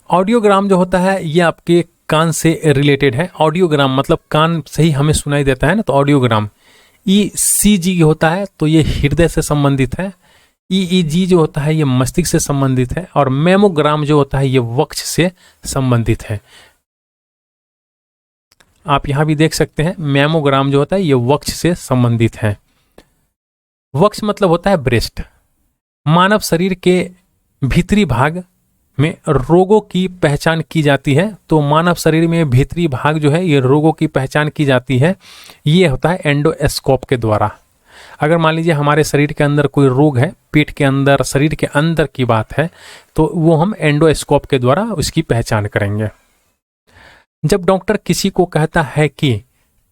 ऑडियोग्राम जो होता है ये आपके कान से रिलेटेड है। ऑडियोग्राम मतलब कान से ही हमें सुनाई देता है ना, तो ऑडियोग्राम। ईसीजी होता है तो ये हृदय से संबंधित है। ईईजी जो होता है ये मस्तिष्क से संबंधित है, और मेमोग्राम जो होता है ये वक्ष से संबंधित है। आप यहां भी देख सकते हैं मेमोग्राम जो होता है ये वक्ष से संबंधित है। वक्ष मतलब होता है ब्रेस्ट। मानव शरीर के भीतरी भाग में रोगों की पहचान की जाती है, तो मानव शरीर में भीतरी भाग जो है ये रोगों की पहचान की जाती है, ये होता है एंडोस्कोप के द्वारा। अगर मान लीजिए हमारे शरीर के अंदर कोई रोग है, पेट के अंदर, शरीर के अंदर की बात है, तो वो हम एंडोस्कोप के द्वारा उसकी पहचान करेंगे। जब डॉक्टर किसी को कहता है कि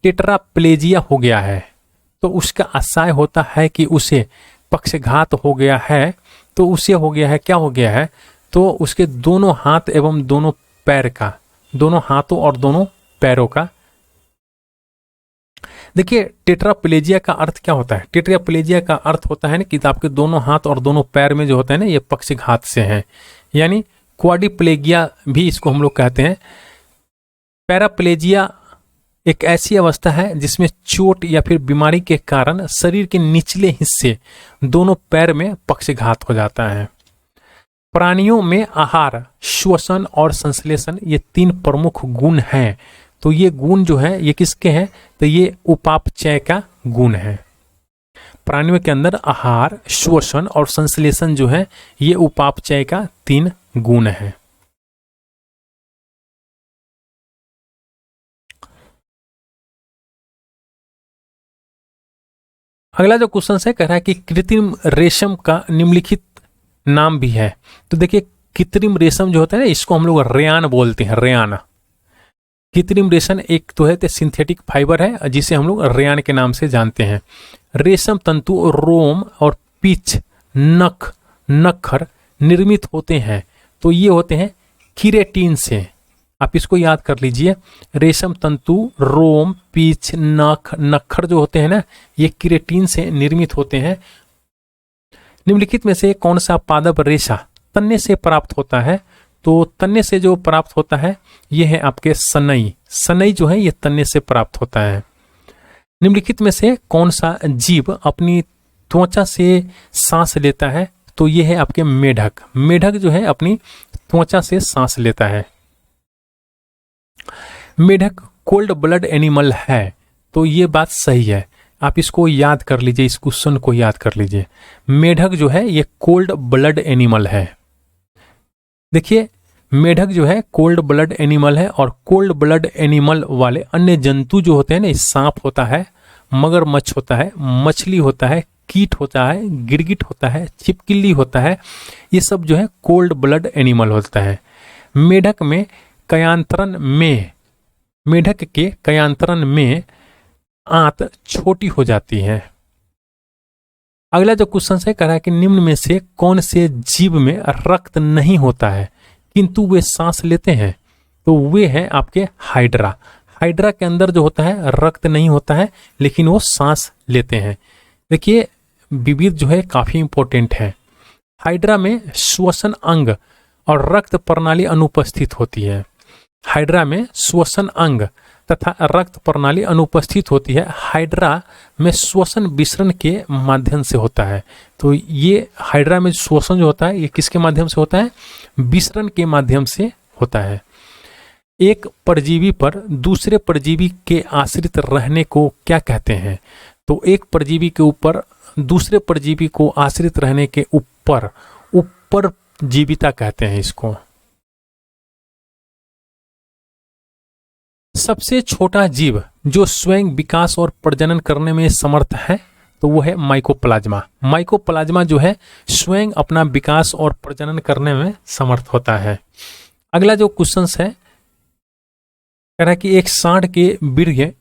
टेट्राप्लेजिया हो गया है, तो उसका आशय होता है कि उसे पक्षघात हो गया है। तो उसे हो गया है, क्या हो गया है, तो उसके दोनों हाथ एवं दोनों पैर का, दोनों हाथों और दोनों पैरों का। देखिए टेट्राप्लेजिया का अर्थ क्या होता है, टेट्राप्लेजिया का अर्थ होता है ना कि आपके दोनों हाथ और दोनों पैर में जो होता है ना ये पक्षघात से हैं, यानी क्वाड्रिप्लेगिया भी इसको हम लोग कहते हैं। पैराप्लेजिया एक ऐसी अवस्था है जिसमें चोट या फिर बीमारी के कारण शरीर के निचले हिस्से, दोनों पैर में पक्षघात हो जाता है। प्राणियों में आहार, श्वसन और संश्लेषण ये 3 प्रमुख गुण हैं। तो ये गुण जो है ये किसके हैं, तो ये उपापचय का गुण है। प्राणियों के अंदर आहार, श्वसन और संश्लेषण जो है ये उपापचय का 3 गुण है। अगला जो क्वेश्चन है कह रहा है कि कृत्रिम रेशम का निम्नलिखित नाम भी है। तो देखिए कृत्रिम रेशम जो होता है ना इसको हम लोग रेयान बोलते हैं, रेयान। कृत्रिम रेशम एक तो है तो सिंथेटिक फाइबर है जिसे हम लोग रेयान के नाम से जानते हैं। रेशम तंतु रोम और पीच, नख, नखर निर्मित होते हैं, तो ये होते हैं कीरेटिन से। आप इसको याद कर लीजिए, रेशम तंतु, रोम, पीच, नख, नखर जो होते हैं ना ये कीरेटिन से निर्मित होते हैं। निम्नलिखित में से कौन सा पादप रेशा तन्ने से प्राप्त होता है, तो तन्ने से जो प्राप्त होता है ये है आपके सनई। सनई जो है ये तन्ने से प्राप्त होता है। निम्नलिखित में से कौन सा जीव अपनी त्वचा से सांस लेता है, तो ये है आपके मेढक। मेढक जो है अपनी त्वचा से सांस लेता है। मेढक कोल्ड ब्लड एनिमल है, तो ये बात सही है। आप इसको याद कर लीजिए, इस क्वेश्चन को याद कर लीजिए। मेढक जो है ये कोल्ड ब्लड एनिमल है। देखिए मेढक जो है कोल्ड ब्लड एनिमल है, और कोल्ड ब्लड एनिमल वाले अन्य जंतु जो होते हैं ना, सांप होता है, मगरमच्छ होता है, मछली होता है, कीट होता है, गिरगिट होता है, छिपकली होता है, ये सब जो है कोल्ड ब्लड एनिमल होता है। मेढक में कयांतरण में, मेढक के कयांतरण में आंत छोटी हो जाती है। अगला जो क्वेश्चन है कह रहा है कि निम्न में से कौन से जीव में रक्त नहीं होता है किंतु वे सांस लेते हैं, तो वे हैं आपके हाइड्रा। हाइड्रा के अंदर जो होता है रक्त नहीं होता है लेकिन वो सांस लेते हैं। देखिए विविध जो है काफी इंपॉर्टेंट है। हाइड्रा में श्वसन अंग और रक्त प्रणाली अनुपस्थित होती है। हाइड्रा में श्वसन अंग तथा रक्त प्रणाली अनुपस्थित होती है। हाइड्रा में श्वसन विसरण के माध्यम से होता है। तो ये हाइड्रा में श्वसन जो होता है ये किसके माध्यम से होता है, विसरण के माध्यम से होता है। एक परजीवी पर दूसरे परजीवी के आश्रित रहने को क्या कहते हैं, तो एक परजीवी के ऊपर दूसरे परजीवी को आश्रित रहने के ऊपर ऊपर जीविता कहते हैं इसको। सबसे छोटा जीव जो स्वयं विकास और प्रजनन करने में समर्थ है, तो वो है माइकोप्लाज्मा। माइकोप्लाज्मा जो है स्वयं अपना विकास और प्रजनन करने में समर्थ होता है। अगला जो क्वेश्चन है, कह रहा है कि एक सांड के वीर्य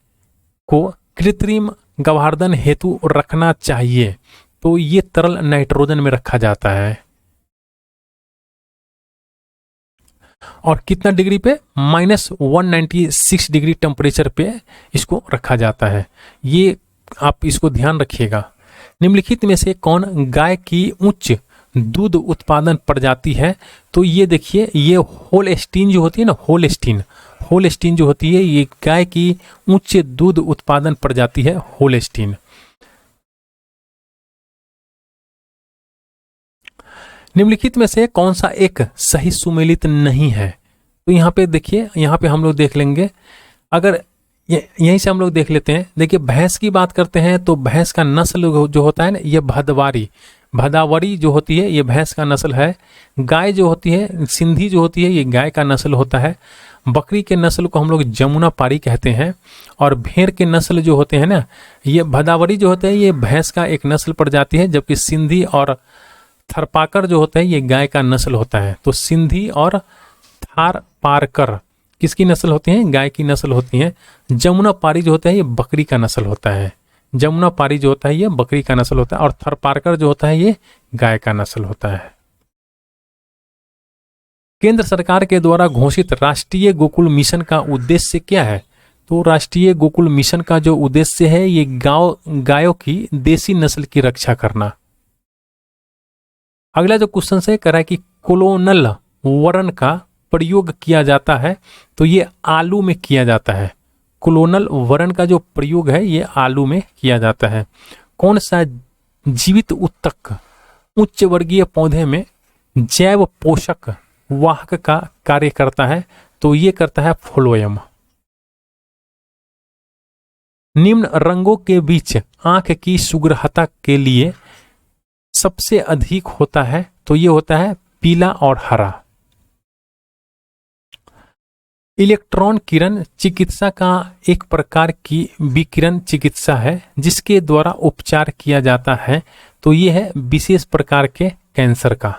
को कृत्रिम गर्भाधान हेतु रखना चाहिए, तो ये तरल नाइट्रोजन में रखा जाता है और कितना डिग्री पे, -196 डिग्री टेम्परेचर पे इसको रखा जाता है। ये आप इसको ध्यान रखिएगा। निम्नलिखित में से कौन गाय की उच्च दूध उत्पादन प्रजाति है, तो ये देखिए, ये होल्स्टीन जो होती है ना, होल्स्टीन जो होती है, ये गाय की उच्च दूध उत्पादन प्रजाति है होल्स्टीन। निम्नलिखित में से कौन सा एक सही सुमेलित नहीं है, तो यहाँ पे देखिए, यहाँ पे हम लोग देख लेंगे। अगर यहीं से हम लोग देख लेते हैं, देखिए भैंस की बात करते हैं तो भैंस का नस्ल जो होता है ना, ये भदावरी जो होती है, ये भैंस का नस्ल है। गाय जो होती है, सिंधी जो होती है, ये गाय का नस्ल होता है। बकरी के नस्ल को हम लोग जमुना पारी कहते हैं। और भेड़ के नस्ल जो होते हैं ना, ये भदावरी जो होते हैं, ये भैंस का एक नस्ल प्रजाति है, जबकि सिंधी और थरपाकर जो होता है, ये गाय का नस्ल होता है। तो सिंधी और थारपारकर किसकी नस्ल होती हैं, गाय की नस्ल होती हैं। जमुना पारी जो होता है, ये बकरी का नस्ल होता है। जमुना पारी जो होता है, ये बकरी का नस्ल होता है। और थरपारकर जो होता है, ये गाय का नस्ल होता है। केंद्र सरकार के द्वारा घोषित राष्ट्रीय गोकुल मिशन का उद्देश्य क्या है, तो राष्ट्रीय गोकुल मिशन का जो उद्देश्य है, ये गायों की देसी नस्ल की रक्षा करना। अगला जो क्वेश्चन है, कह रहा है कि कोलोनल वर्ण का प्रयोग किया जाता है, तो ये आलू में किया जाता है। कोलोनल वर्ण का जो प्रयोग है, ये आलू में किया जाता है। कौन सा जीवित उत्तक उच्च वर्गीय पौधे में जैव पोषक वाहक का कार्य करता है, तो ये करता है फ्लोएम। निम्न रंगों के बीच आंख की सुग्रहता के लिए सबसे अधिक होता है, तो ये होता है पीला और हरा। इलेक्ट्रॉन किरण चिकित्सा का एक प्रकार की विकिरण चिकित्सा है, जिसके द्वारा उपचार किया जाता है, तो ये है विशेष प्रकार के कैंसर का।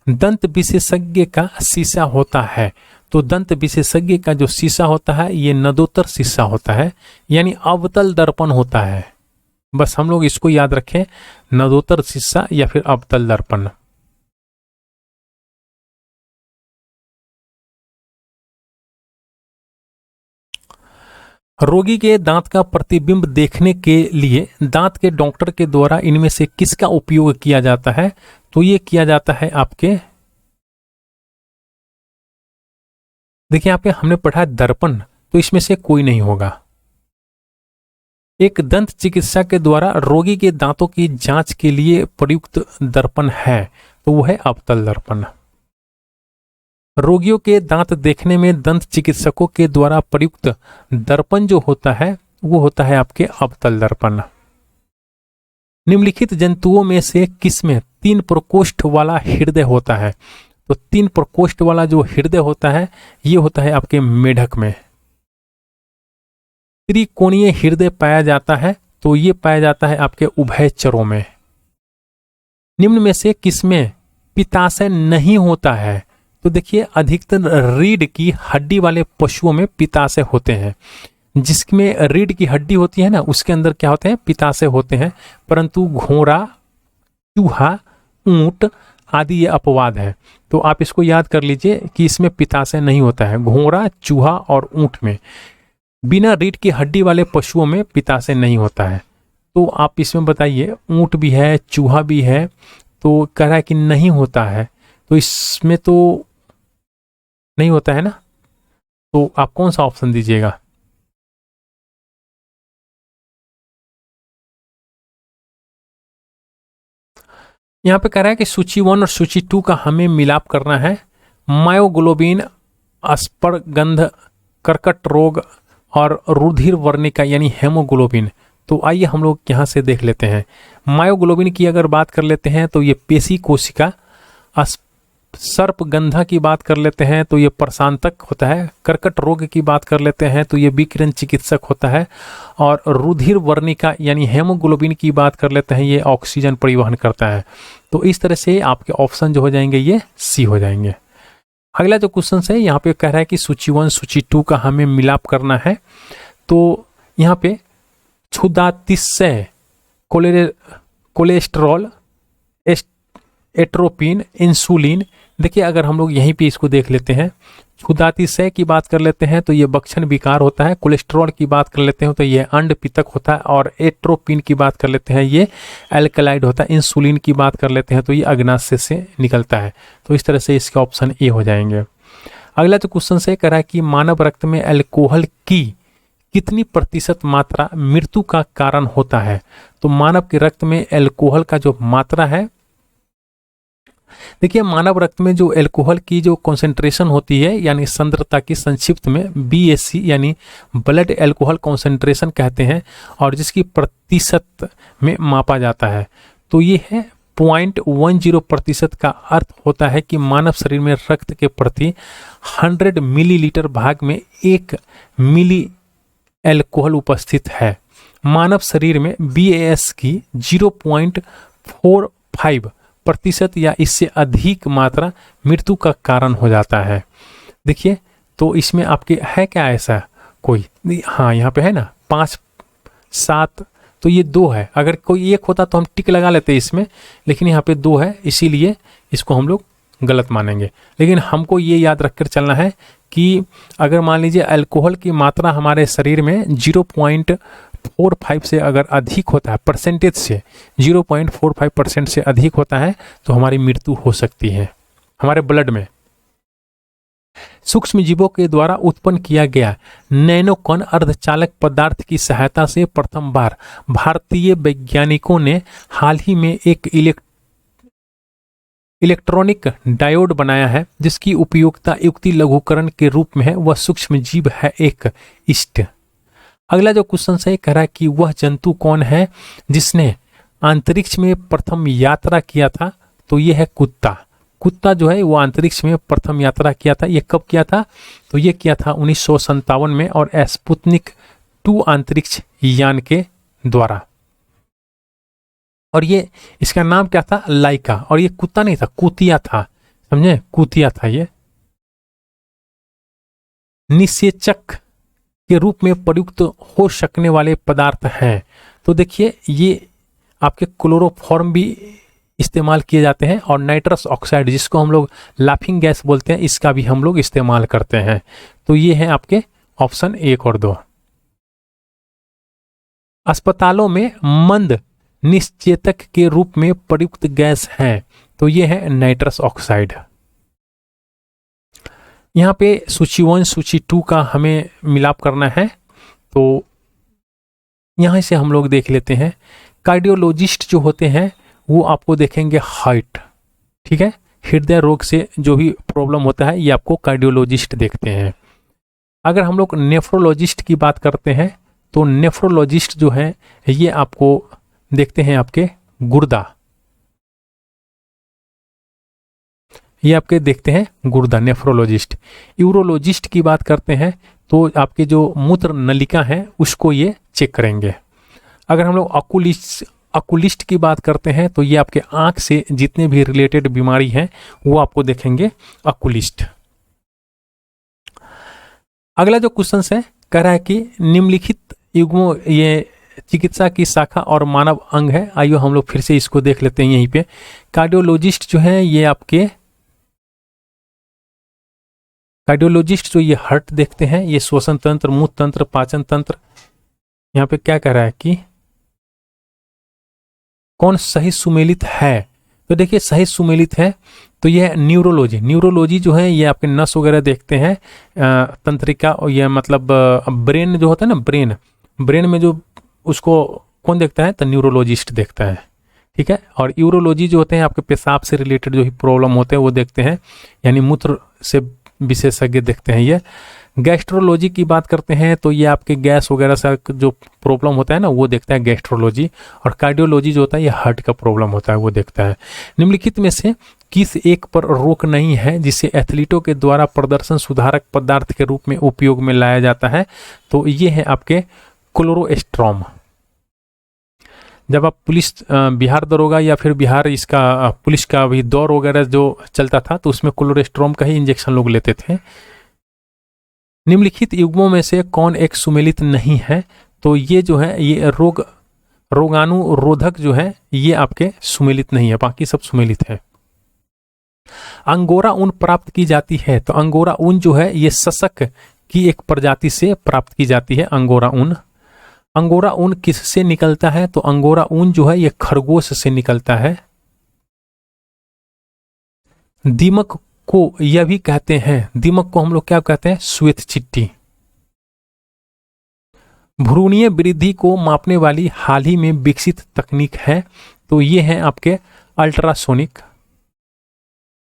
दंत विशेषज्ञ का शीशा होता है, तो दंत विशेषज्ञ का जो शीशा होता है, ये नदोत्तर शीशा होता है, यानी अवतल दर्पण होता है। बस हम लोग इसको याद रखें, नदोत्तर शीशा या फिर अवतल दर्पण। रोगी के दांत का प्रतिबिंब देखने के लिए दांत के डॉक्टर के द्वारा इनमें से किसका उपयोग किया जाता है, तो ये किया जाता है आपके, देखिए यहाँ पे हमने पढ़ा दर्पण, तो इसमें से कोई नहीं होगा। एक दंत चिकित्सा के द्वारा रोगी के दांतों की जांच के लिए प्रयुक्त दर्पण है, तो वो है अवतल दर्पण। रोगियों के दांत देखने में दंत चिकित्सकों के द्वारा प्रयुक्त दर्पण जो होता है, वो होता है आपके अवतल दर्पण। निम्नलिखित जंतुओं में से किसमें 3 प्रकोष्ठ वाला हृदय होता है, तो 3 प्रकोष्ठ वाला जो हृदय होता है, ये होता है आपके मेढक में। त्रिकोणीय हृदय पाया जाता है, तो ये पाया जाता है आपके उभयचरों में। निम्न में से किसमें पित्ताशय नहीं होता है, तो देखिए अधिकतर रीढ़ की हड्डी वाले पशुओं में पित्ताशय होते हैं। जिसमें रीढ़ की हड्डी होती है ना, उसके अंदर क्या होते हैं, पित्ताशय होते हैं। परंतु घोड़ा, चूहा, ऊंट आदि ये अपवाद है, तो आप इसको याद कर लीजिए कि इसमें पित्ताशय नहीं होता है। घोड़ा, चूहा और ऊंट में, बिना रीढ़ की हड्डी वाले पशुओं में पित्ताशय नहीं होता है। तो आप इसमें बताइए, ऊंट भी है, चूहा भी है, तो कह रहा है कि नहीं होता है, तो इसमें तो नहीं होता है ना, तो आप कौन सा ऑप्शन दीजिएगा? यहां पे कह रहा है कि सूची 1 और सूची 2 का हमें मिलाप करना है। मायोग्लोबिन, अस्पर्गंध, कर्कट रोग और रुधिर वर्णिका यानी हेमोग्लोबिन। तो आइए हम लोग यहां से देख लेते हैं। मायोग्लोबिन की अगर बात कर लेते हैं, तो ये पेशी कोशिका, सर्पगंधा की बात कर लेते हैं तो ये प्रशांतक होता है। कर्कट रोग की बात कर लेते हैं तो ये विकिरण चिकित्सक होता है। और रुधिर वर्णिका यानी हेमोग्लोबिन की बात कर लेते हैं, ये ऑक्सीजन परिवहन करता है। तो इस तरह से आपके ऑप्शन जो हो जाएंगे ये सी हो जाएंगे। अगला जो क्वेश्चन है यहाँ पे कह रहा है कि सूची 1 सूची 2 का हमें मिलाप करना है। तो यहाँ पे क्षुधातिशय, कोलेस्ट्रॉल, एट्रोपिन, इंसुलिन। देखिए अगर हम लोग यहीं पे इसको देख लेते हैं, क्षुधातिशय की बात कर लेते हैं तो ये बक्षण विकार होता है। कोलेस्ट्रॉल की बात कर लेते हैं तो ये अंड पितक होता है। और एट्रोपिन की बात कर लेते हैं ये एल्कलाइड होता है। इंसुलिन की बात कर लेते हैं तो ये अग्नाशय से निकलता है। तो इस तरह से इसके ऑप्शन ए हो जाएंगे। अगला जो क्वेश्चन से कह रहा है कि मानव रक्त में अल्कोहल की कितनी प्रतिशत मात्रा मृत्यु का कारण होता है। तो मानव के रक्त में अल्कोहल का जो मात्रा है, देखिए मानव रक्त में जो अल्कोहल की जो कॉन्सेंट्रेशन होती है यानी सांद्रता की संक्षिप्त में BAC यानी ब्लड अल्कोहल कॉन्सेंट्रेशन कहते हैं, और जिसकी प्रतिशत में मापा जाता है तो ये है 0.10% का अर्थ होता है कि मानव शरीर में रक्त के प्रति 100 मिलीलीटर भाग में 1 मिली अल्कोहल उपस्थित है। मानव शरीर में BAS की 0.45% या इससे अधिक मात्रा मृत्यु का कारण हो जाता है। देखिए तो इसमें आपके है क्या ऐसा कोई, हाँ यहाँ पे है ना 5, 7, तो ये 2 है। अगर कोई एक होता तो हम टिक लगा लेते इसमें, लेकिन यहाँ पे 2 है इसीलिए इसको हम लोग गलत मानेंगे। लेकिन हमको ये याद रखकर चलना है कि अगर मान लीजिए अल्कोहल की मात्रा हमारे शरीर में 0.45 से अगर अधिक होता है, परसेंटेज से 0.45% से अधिक होता है तो हमारी मृत्यु हो सकती है हमारे ब्लड में। सूक्ष्म जीवों के द्वारा उत्पन्न किया गया नैनोकण अर्धचालक पदार्थ की सहायता से प्रथम बार भारतीय वैज्ञानिकों ने हाल ही में एक इलेक्ट्रॉनिक डायोड बनाया है जिसकी उपयोगिता युक्ति लघुकरण के रूप में है। वह सूक्ष्म जीव है एक इष्ट। अगला जो क्वेश्चन है कह रहा है कि वह जंतु कौन है जिसने अंतरिक्ष में प्रथम यात्रा किया था। तो यह है कुत्ता। कुत्ता जो है वो अंतरिक्ष में प्रथम यात्रा किया था। ये कब किया था? तो ये किया था 1957 में और स्पुतनिक 2 अंतरिक्ष यान के द्वारा। और ये इसका नाम क्या था? लाइका। और ये कुत्ता नहीं था, कुतिया था, समझे, कुतिया था। ये निषेचक के रूप में प्रयुक्त हो सकने वाले पदार्थ हैं। तो देखिए ये आपके क्लोरोफॉर्म भी इस्तेमाल किए जाते हैं और नाइट्रस ऑक्साइड जिसको हम लोग लाफिंग गैस बोलते हैं इसका भी हम लोग इस्तेमाल करते हैं। तो ये है आपके ऑप्शन 1 और 2। अस्पतालों में मंद निश्चेतक के रूप में प्रयुक्त गैस है। तो ये है नाइट्रस ऑक्साइड। यहाँ पे सूची 1 सूची 2 का हमें मिलाप करना है। तो यहाँ से हम लोग देख लेते हैं। कार्डियोलॉजिस्ट जो होते हैं वो आपको देखेंगे हार्ट, ठीक है, हृदय रोग से जो भी प्रॉब्लम होता है ये आपको कार्डियोलॉजिस्ट देखते हैं। अगर हम लोग नेफ्रोलॉजिस्ट की बात करते हैं तो नेफ्रोलॉजिस्ट जो है ये आपको देखते हैं आपके गुर्दा, ये आपके देखते हैं गुर्दा, नेफ्रोलॉजिस्ट। यूरोलॉजिस्ट की बात करते हैं तो आपके जो मूत्र नलिका है उसको ये चेक करेंगे। अगर हम लोग ऑकुलिस्ट की बात करते हैं तो ये आपके आंख से जितने भी रिलेटेड बीमारी हैं वो आपको देखेंगे ऑकुलिस्ट। अगला जो क्वेश्चन है कह रहा है कि निम्नलिखित युग्मों, ये चिकित्सा की शाखा और मानव अंग है। आइए हम लोग फिर से इसको देख लेते हैं। यहीं पे कार्डियोलॉजिस्ट जो है ये आपके कार्डियोलॉजिस्ट जो ये हार्ट देखते हैं, ये श्वसन तंत्र, मूत्र तंत्र, पाचन तंत्र। यहाँ पे क्या कह रहा है कि कौन सही सुमेलित है? तो देखिए सही सुमेलित है तो यह न्यूरोलॉजी। न्यूरोलॉजी जो है ये आपके नस वगैरह देखते हैं, तंत्रिका, और यह मतलब ब्रेन जो होता है ना, ब्रेन में जो उसको कौन देखता है? तो न्यूरोलॉजिस्ट देखता है, ठीक है। और यूरोलॉजी जो होते हैं आपके पेशाब से रिलेटेड जो भी प्रॉब्लम होते हैं वो देखते हैं, यानी मूत्र से विशेषज्ञ देखते हैं ये। गैस्ट्रोलॉजी की बात करते हैं तो ये आपके गैस वगैरह से जो प्रॉब्लम होता है ना वो देखता है गैस्ट्रोलॉजी, और कार्डियोलॉजी जो होता है ये हार्ट का प्रॉब्लम होता है वो देखता है। निम्नलिखित में से किस एक पर रोक नहीं है जिसे एथलीटों के द्वारा प्रदर्शन सुधारक पदार्थ के रूप में उपयोग में लाया जाता है? तो ये है आपके क्लोरोस्ट्रॉम। जब आप पुलिस बिहार दरोगा या फिर बिहार इसका पुलिस का भी दौर वगैरह जो चलता था तो उसमें क्लोरोस्ट्रॉम का ही इंजेक्शन लोग लेते थे। निम्नलिखित युग्मों में से कौन एक सुमेलित नहीं है? तो ये जो है ये रोगाणुरोधक जो है ये आपके सुमेलित नहीं है, बाकी सब सुमेलित है। अंगोरा ऊन प्राप्त की जाती है, तो अंगोरा ऊन जो है ये सशक की एक प्रजाति से प्राप्त की जाती है अंगोरा ऊन। अंगोरा ऊन किससे निकलता है? तो अंगोरा ऊन जो है ये खरगोश से निकलता है। दीमक को यह भी कहते हैं, दीमक को हम लोग क्या कहते हैं? श्वेत चिट्टी। भ्रूणीय वृद्धि को मापने वाली हाल ही में विकसित तकनीक है, तो ये है आपके अल्ट्रासोनिक।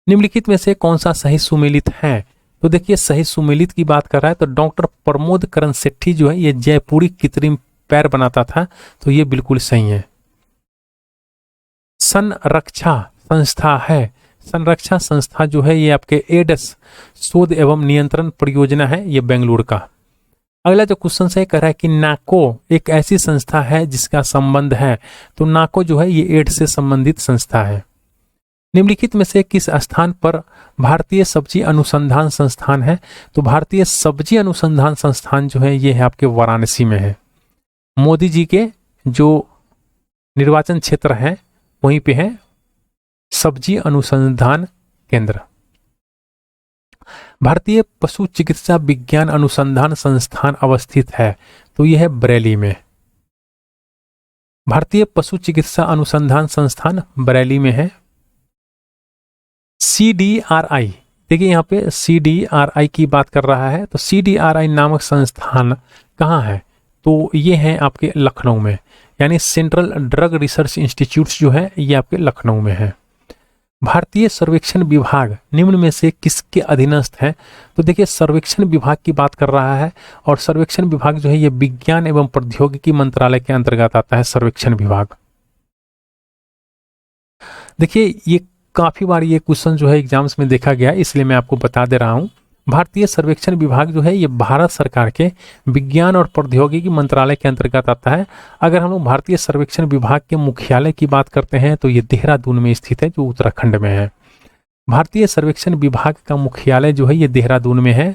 निम्नलिखित में से कौन सा सही सुमेलित है? तो देखिए सही सुमेलित की बात कर रहा है तो डॉक्टर प्रमोद करण सेठी जो है ये जयपुरी कृत्रिम पैर बनाता था, तो ये बिल्कुल सही है। संरक्षा संस्था है, संरक्षा संस्था जो है ये आपके एड्स शोध एवं नियंत्रण परियोजना है, ये बेंगलुरु का। अगला जो क्वेश्चन है कह रहा है कि नाको एक ऐसी संस्था है जिसका संबंध है, तो नाको जो है ये एड्स से संबंधित संस्था है। निम्नलिखित में से किस स्थान पर भारतीय सब्जी अनुसंधान संस्थान है? तो भारतीय सब्जी अनुसंधान संस्थान जो है ये है आपके वाराणसी में है। मोदी जी के जो निर्वाचन क्षेत्र है वहीं पे है सब्जी अनुसंधान केंद्र। भारतीय पशु चिकित्सा विज्ञान अनुसंधान संस्थान अवस्थित है, तो यह है बरेली में। भारतीय पशु चिकित्सा अनुसंधान संस्थान बरेली में है। CDRI, देखिए यहाँ पे CDRI की बात कर रहा है, तो CDRI नामक संस्थान कहाँ है? तो ये है आपके लखनऊ में, यानी सेंट्रल ड्रग रिसर्च इंस्टीट्यूट जो है ये आपके लखनऊ में है। भारतीय सर्वेक्षण विभाग निम्न में से किसके अधीनस्थ है? तो देखिए सर्वेक्षण विभाग की बात कर रहा है, और सर्वेक्षण विभाग जो है ये विज्ञान एवं प्रौद्योगिकी मंत्रालय के अंतर्गत आता है सर्वेक्षण विभाग। देखिए ये काफी बार ये क्वेश्चन जो है एग्जाम्स में देखा गया, इसलिए मैं आपको बता दे रहा हूं। भारतीय सर्वेक्षण विभाग जो है ये भारत सरकार के विज्ञान और प्रौद्योगिकी मंत्रालय के अंतर्गत आता है। अगर हम लोग भारतीय सर्वेक्षण विभाग के मुख्यालय की बात करते हैं तो ये देहरादून में स्थित है, जो उत्तराखंड में है। भारतीय सर्वेक्षण विभाग का मुख्यालय जो है ये देहरादून में है।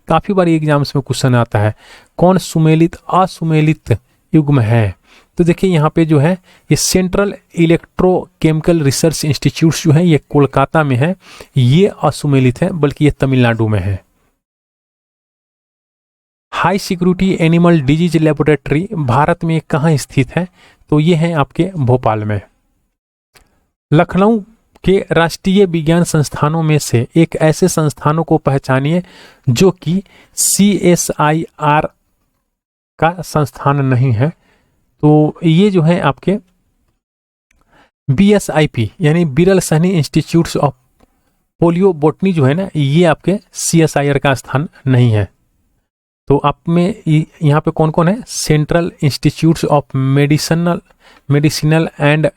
काफी बार एग्जाम्स में क्वेश्चन आता है कौन सुमेलित असुमेलित युग्म है? तो देखिए यहाँ पे जो है ये सेंट्रल इलेक्ट्रोकेमिकल रिसर्च इंस्टीट्यूट जो है ये कोलकाता में है, ये असुमेलित है, बल्कि ये तमिलनाडु में है। High security animal disease laboratory Bharat में कहाँ स्थित है? तो ये है आपके भोपाल में। लखनऊ के राष्ट्रीय विज्ञान संस्थानों में से एक ऐसे संस्थानों को पहचानिए जो कि CSIR का संस्थान नहीं है। तो ये जो है आपके BSIP यानी Birbal Sahni institutes of palaeobotany जो है ना, ये आपके CSIR का स्थान नहीं है। तो आप में यहाँ पे कौन कौन है? Central institutes of medicinal and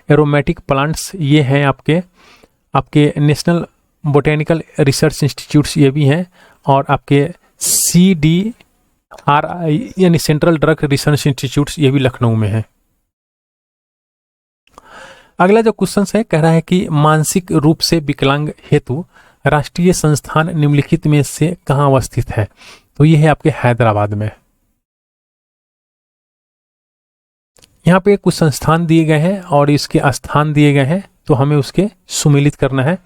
aromatic plants, ये हैं आपके नेशनल बोटेनिकल रिसर्च इंस्टीट्यूट्स ये भी हैं, और आपके CDRI यानी सेंट्रल ड्रग रिसर्च इंस्टीट्यूट्स ये भी लखनऊ में है। अगला जो क्वेश्चन है कह रहा है कि मानसिक रूप से विकलांग हेतु राष्ट्रीय संस्थान निम्नलिखित में से कहाँ अवस्थित है? तो ये है आपके हैदराबाद में। यहाँ पे कुछ संस्थान दिए गए हैं और इसके स्थान दिए गए हैं, तो हमें उसके सुमेलित करना है।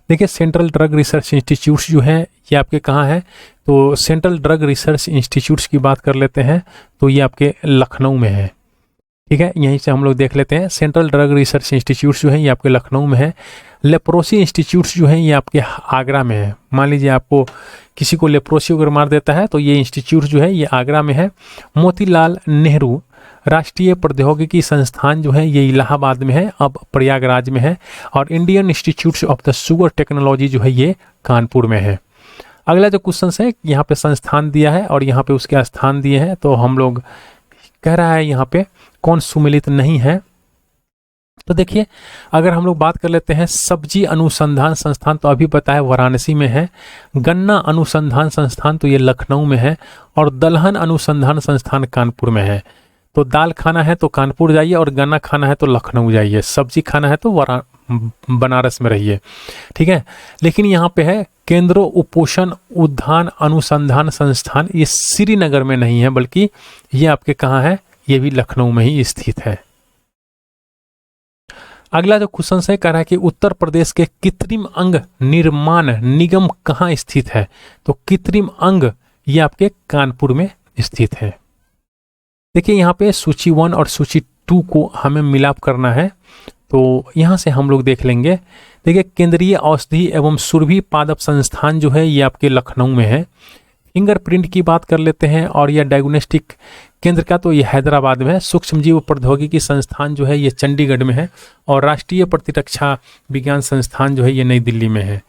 देखिए सेंट्रल ड्रग रिसर्च इंस्टीट्यूट्स जो है ये आपके कहाँ है? तो सेंट्रल ड्रग रिसर्च इंस्टीट्यूट्स की बात कर लेते हैं तो ये आपके लखनऊ में है। ठीक है, यहीं से हम लोग देख लेते हैं। सेंट्रल ड्रग रिसर्च इंस्टीट्यूट्स जो है ये आपके लखनऊ में है। लेप्रोसी इंस्टीट्यूट्स जो है ये आपके आगरा में है। मान लीजिए आपको किसी को लेप्रोसी अगर मार देता है तो ये इंस्टीट्यूट जो है ये आगरा में है। मोतीलाल नेहरू राष्ट्रीय प्रौद्योगिकी संस्थान जो है ये इलाहाबाद में है, अब प्रयागराज में है। और Indian institute of the sugar technology जो है ये कानपुर में है। अगला जो क्वेश्चन है, यहाँ पे संस्थान दिया है और यहाँ पे उसके स्थान दिए हैं, तो हम लोग कह रहा है यहाँ पे कौन सुमेलित नहीं है। तो देखिए, अगर हम लोग बात कर लेते हैं सब्जी अनुसंधान संस्थान, तो अभी पता है वाराणसी में है। गन्ना अनुसंधान संस्थान तो ये लखनऊ में है, और दलहन अनुसंधान संस्थान कानपुर में है। तो दाल खाना है तो कानपुर जाइए, और गन्ना खाना है तो लखनऊ जाइए, सब्जी खाना है तो बनारस में रहिए, ठीक है। लेकिन यहाँ पे है केंद्र उपोषण उद्यान अनुसंधान संस्थान, ये श्रीनगर में नहीं है, बल्कि ये आपके कहाँ है, ये भी लखनऊ में ही स्थित है। अगला जो क्वेश्चन है, कह रहा है कि उत्तर प्रदेश के कृत्रिम अंग निर्माण निगम कहाँ स्थित है। तो कृत्रिम अंग ये आपके कानपुर में स्थित है। देखिए, यहाँ पे सूची 1 और सूची 2 को हमें मिलाप करना है, तो यहाँ से हम लोग देख लेंगे। देखिए, केंद्रीय औषधि एवं सुरभि पादप संस्थान जो है ये आपके लखनऊ में है। फिंगरप्रिंट की बात कर लेते हैं, और यह डायग्नोस्टिक केंद्र का तो ये हैदराबाद में है। सूक्ष्म जीव प्रौद्योगिकी संस्थान जो है ये चंडीगढ़ में है, और राष्ट्रीय प्रतिरक्षा विज्ञान संस्थान जो है ये नई दिल्ली में है।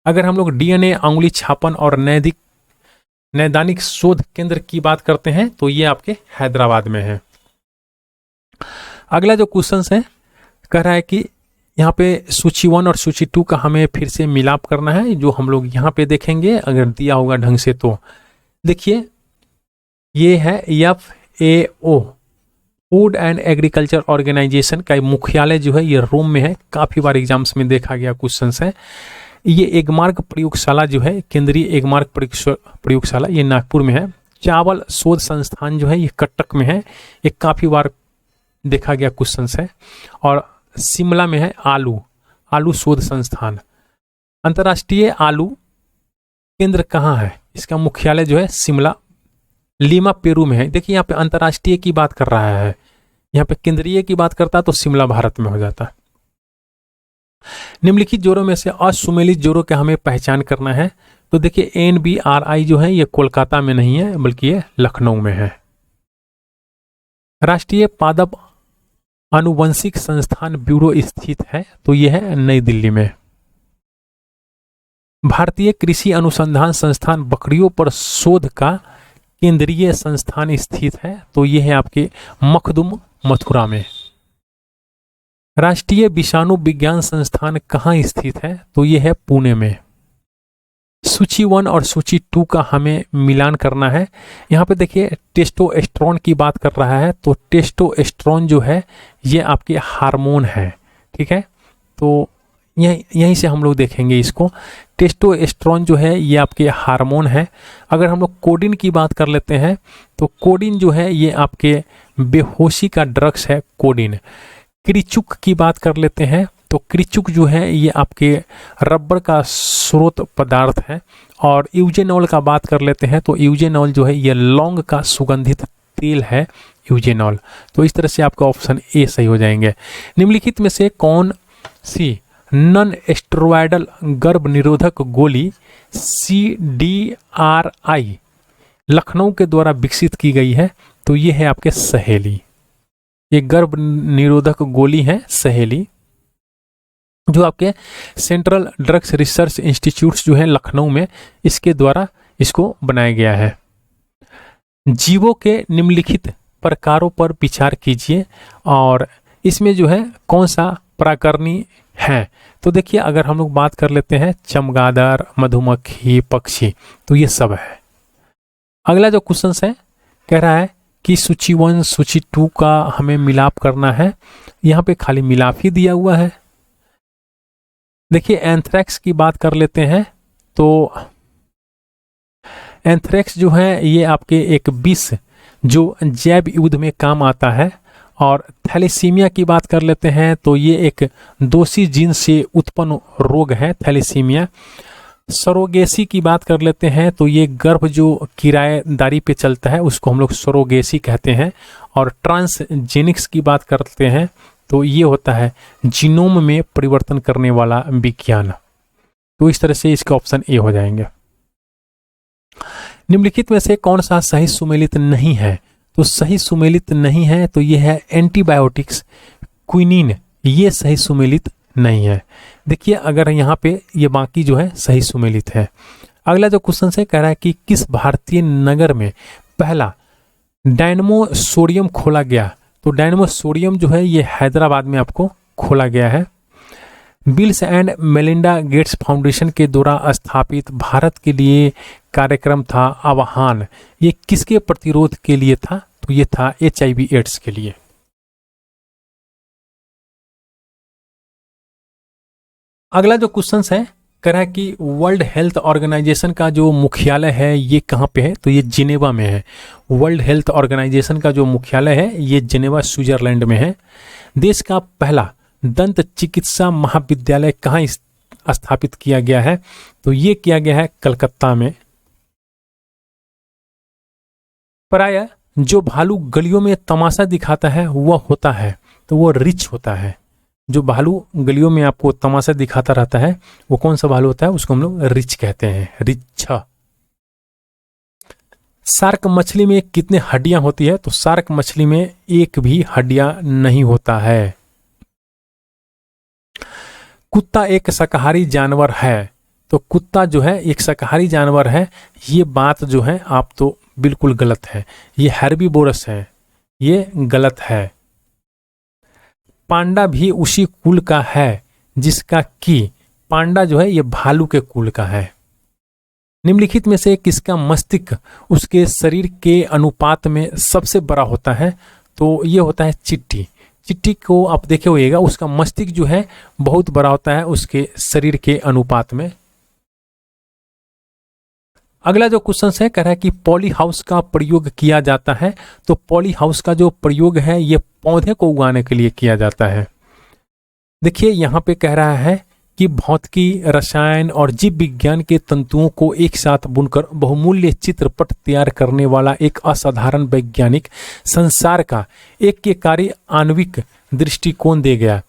अगर हम लोग डीएनए अंगुली छापन और नैदानिक शोध केंद्र की बात करते हैं, तो ये आपके हैदराबाद में है। अगला जो क्वेश्चन है, कह रहा है कि यहाँ पे सूची 1 और सूची 2 का हमें फिर से मिलाप करना है, जो हम लोग यहाँ पे देखेंगे अगर दिया होगा ढंग से। तो देखिए, ये है FAO food and agriculture organisation का मुख्यालय जो है ये रोम में है। काफी बार एग्जाम्स में देखा गया क्वेश्चन है। ये एगमार्क प्रयोगशाला जो है, केंद्रीय एगमार्क प्रयोगशाला, ये नागपुर में है। चावल शोध संस्थान जो है ये कटक में है, ये काफी बार देखा गया क्वेश्चन है। और शिमला में है आलू शोध संस्थान। अंतर्राष्ट्रीय आलू केंद्र कहाँ है, इसका मुख्यालय जो है शिमला लीमा पेरू में है। देखिए, यहाँ पे अंतर्राष्ट्रीय की बात कर रहा है, यहाँ पे केंद्रीय की बात करता तो शिमला भारत में हो जाता। निम्नलिखित जोड़ों में से असुमेलित जोड़ों का हमें पहचान करना है। तो देखिए, NBRI जो है ये कोलकाता में नहीं है, बल्कि ये लखनऊ में है। राष्ट्रीय पादप आनुवंशिक संस्थान ब्यूरो स्थित है, तो यह है नई दिल्ली में। भारतीय कृषि अनुसंधान संस्थान बकरियों पर शोध का केंद्रीय संस्थान स्थित है, तो यह है आपके मखदुम मथुरा में। राष्ट्रीय विषाणु विज्ञान संस्थान कहाँ स्थित है, तो यह है पुणे में। सूची 1 और सूची 2 का हमें मिलान करना है। यहाँ पे देखिए, टेस्टोस्टेरोन की बात कर रहा है, तो टेस्टोस्टेरोन जो है ये आपके हार्मोन है, ठीक है। तो यहीं से हम लोग देखेंगे इसको। टेस्टोस्टेरोन जो है ये आपके हार्मोन है। अगर हम लोग कोडिन की बात कर लेते हैं, तो कोडिन जो है ये आपके बेहोशी का ड्रग्स है, कोडिन। क्रिचुक की बात कर लेते हैं, तो क्रिचुक जो है ये आपके रबर का स्रोत पदार्थ है। और यूजेनॉल का बात कर लेते हैं, तो यूजेनॉल जो है ये लौंग का सुगंधित तेल है, यूजेनॉल। तो इस तरह से आपका ऑप्शन ए सही हो जाएंगे। निम्नलिखित में से कौन सी नॉन स्टेरॉयडल गर्भ निरोधक गोली CDRI लखनऊ के द्वारा विकसित की गई है, तो ये है आपके सहेली। ये गर्भ निरोधक गोली है सहेली, जो आपके सेंट्रल ड्रग्स रिसर्च इंस्टीट्यूट्स जो है लखनऊ में, इसके द्वारा इसको बनाया गया है। जीवों के निम्नलिखित प्रकारों पर विचार कीजिए, और इसमें जो है कौन सा प्राकरणी है। तो देखिए, अगर हम लोग बात कर लेते हैं चमगादड़, मधुमक्खी, पक्षी, तो ये सब है। अगला जो क्वेश्चन है, कह रहा है कि सूची 1 सूची 2 का हमें मिलाप करना है। यहाँ पे खाली मिलाप ही दिया हुआ है। देखिए, एंथ्रेक्स की बात कर लेते हैं, तो एंथ्रेक्स जो है ये आपके एक विष जो जैव युद्ध में काम आता है। और थैलेसीमिया की बात कर लेते हैं, तो ये एक दोषी जीन से उत्पन्न रोग है, थैलेसीमिया। सरोगेसी की बात कर लेते हैं, तो ये गर्भ जो किराएदारी पे चलता है उसको हम लोग सरोगेसी कहते हैं। और ट्रांसजेनिक्स की बात करते हैं, तो ये होता है जीनोम में परिवर्तन करने वाला विज्ञान। तो इस तरह से इसके ऑप्शन ए हो जाएंगे। निम्नलिखित में से कौन सा सही सुमेलित नहीं है, तो सही सुमेलित नहीं है तो ये है एंटीबायोटिक्स, क्विनिन, ये सही सुमेलित नहीं है। देखिए, अगर यहाँ पे ये बाकी जो है सही सुमेलित है। अगला जो क्वेश्चन है कह रहा है कि किस भारतीय नगर में पहला डायनमो सोडियम खोला गया। तो डायनमो सोडियम जो है ये हैदराबाद में आपको खोला गया है। Bills and Melinda Gates foundation के द्वारा स्थापित भारत के लिए कार्यक्रम था आह्वान, ये किसके प्रतिरोध के लिए था। तो ये था HIV एड्स के लिए। अगला जो क्वेश्चन है कह रहा है कि वर्ल्ड हेल्थ ऑर्गेनाइजेशन का जो मुख्यालय है ये कहाँ पे है। तो ये जिनेवा में है। वर्ल्ड हेल्थ ऑर्गेनाइजेशन का जो मुख्यालय है ये जिनेवा स्विट्जरलैंड में है। देश का पहला दंत चिकित्सा महाविद्यालय कहाँ स्थापित किया गया है। तो ये किया गया है कलकत्ता में। प्रायः जो भालू गलियों में तमाशा दिखाता है वह होता है, तो वो रिच होता है। जो भालू गलियों में आपको तमाशा दिखाता रहता है वो कौन सा भालू होता है, उसको हम लोग रिच कहते हैं, रिच। शार्क मछली में कितने हड्डियां होती है। तो शार्क मछली में एक भी हड्डियां नहीं होता है। कुत्ता एक शाकाहारी जानवर है। तो कुत्ता जो है एक शाकाहारी जानवर है, ये बात जो है आप तो बिल्कुल गलत है। ये हेर्बीवोरस है, ये गलत है। पांडा भी उसी कुल का है जिसका कि पांडा जो है ये भालू के कुल का है। निम्नलिखित में से किसका मस्तिष्क उसके शरीर के अनुपात में सबसे बड़ा होता है। तो ये होता है चिट्टी। चिट्टी को आप देखे होइएगा, उसका मस्तिष्क जो है बहुत बड़ा होता है उसके शरीर के अनुपात में। अगला जो क्वेश्चन है कह रहा है कि पॉली हाउस का प्रयोग किया जाता है। तो पॉली हाउस का जो प्रयोग है ये पौधे को उगाने के लिए किया जाता है। देखिए यहाँ पे कह रहा है कि भौतिकी, रसायन और जीव विज्ञान के तंतुओं को एक साथ बुनकर बहुमूल्य चित्रपट तैयार करने वाला एक असाधारण वैज्ञानिक संसार का एक आणविक दृष्टिकोण दे गया। ...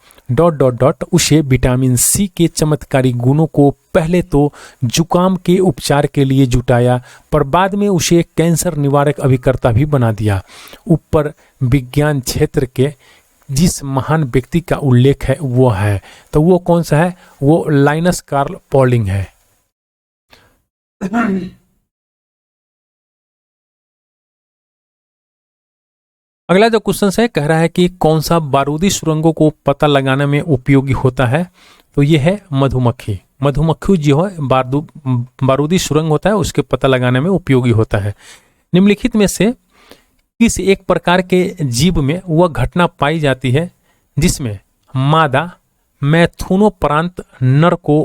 उसे विटामिन सी के चमत्कारी गुणों को पहले तो जुकाम के उपचार के लिए जुटाया, पर बाद में उसे कैंसर निवारक अभिकर्ता भी बना दिया। ऊपर विज्ञान क्षेत्र के जिस महान व्यक्ति का उल्लेख है वो है, तो वो कौन सा है, वो लाइनस कार्ल पॉलिंग है। अगला जो क्वेश्चन है कह रहा है कि कौन सा बारूदी सुरंगों को पता लगाने में उपयोगी होता है। तो ये है मधुमक्खी। मधुमक्खी जो है बारूदी सुरंग होता है उसके पता लगाने में उपयोगी होता है। निम्नलिखित में से किस एक प्रकार के जीव में वह घटना पाई जाती है जिसमें मादा मैथुनोपरांत नर को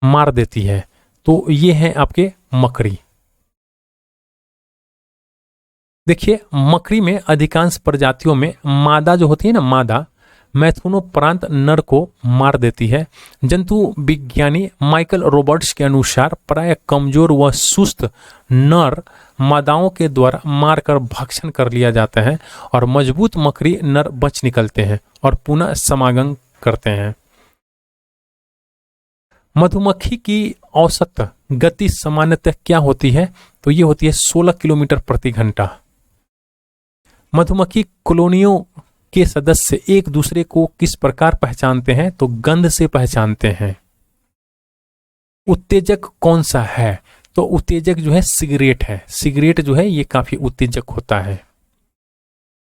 मार देती है। तो ये है आपके मकड़ी। देखिए मकड़ी में अधिकांश प्रजातियों में मादा जो होती है ना, मादा मैथुनोपरांत नर को मार देती है। जंतु विज्ञानी माइकल रॉबर्ट्स के अनुसार प्राय कमजोर व सुस्त नर मादाओं के द्वारा मारकर भक्षण कर लिया जाता है और मजबूत मकड़ी नर बच निकलते हैं और पुनः समागम करते हैं। मधुमक्खी की औसत गति सामान्यतः क्या होती है। तो ये होती है 16 किलोमीटर प्रति घंटा। मधुमक्खी कॉलोनियों के सदस्य एक दूसरे को किस प्रकार पहचानते हैं। तो गंध से पहचानते हैं। उत्तेजक कौन सा है। तो उत्तेजक जो है सिगरेट है। सिगरेट जो है ये काफी उत्तेजक होता है।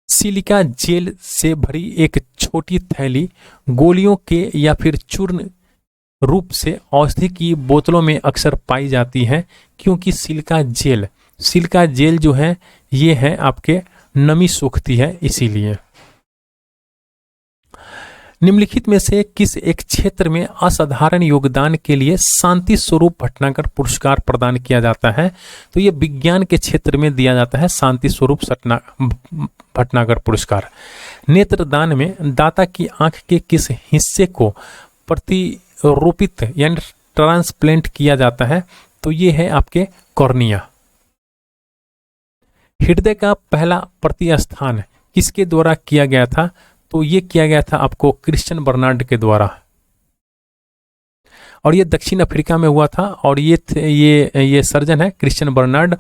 सिलिका जेल से भरी एक छोटी थैली गोलियों के या फिर चूर्ण रूप से औषधि की बोतलों में अक्सर पाई जाती है, क्योंकि सिलिका जेल जो है ये है आपके नमी सोखती है इसीलिए। निम्नलिखित में से किस एक क्षेत्र में असाधारण योगदान के लिए शांति स्वरूप भटनागर पुरस्कार प्रदान किया जाता है। तो ये विज्ञान के क्षेत्र में दिया जाता है शांति स्वरूप भटनागर पुरस्कार। नेत्रदान में दाता की आंख के किस हिस्से को प्रतिरोपित यानी ट्रांसप्लांट किया जाता है। तो ये है आपके कॉर्निया। हृदय का पहला प्रतिस्थान किसके द्वारा किया गया था। तो ये किया गया था आपको क्रिश्चियन बर्नार्ड के द्वारा, और ये दक्षिण अफ्रीका में हुआ था। और ये सर्जन है क्रिश्चियन बर्नार्ड।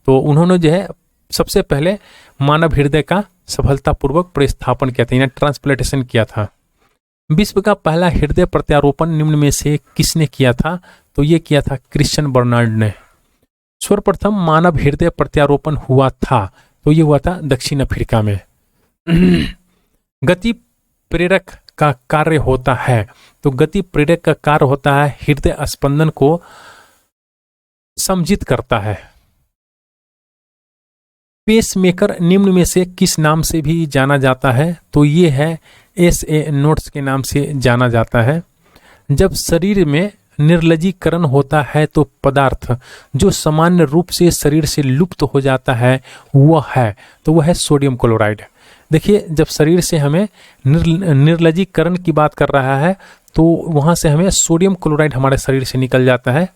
तो उन्होंने जो है सबसे पहले मानव हृदय का सफलतापूर्वक प्रतिस्थापन किया था, यानी ट्रांसप्लांटेशन किया था। विश्व का पहला हृदय प्रत्यारोपण निम्न में से किसने किया था। तो ये किया था क्रिश्चियन बर्नार्ड ने। सर्वप्रथम मानव हृदय प्रत्यारोपण हुआ था, तो ये हुआ था दक्षिण अफ्रीका में। गति प्रेरक का कार्य होता है, तो गति प्रेरक का कार्य होता है हृदय स्पंदन को समझित करता है। पेसमेकर निम्न में से किस नाम से भी जाना जाता है, तो ये है SA नोट्स के नाम से जाना जाता है। जब शरीर में निर्लजीकरण होता है तो पदार्थ जो सामान्य रूप से शरीर से लुप्त हो जाता है वह है सोडियम क्लोराइड। देखिए, जब शरीर से हमें निर्लजीकरण की बात कर रहा है तो वहां से हमें सोडियम क्लोराइड हमारे शरीर से निकल जाता है।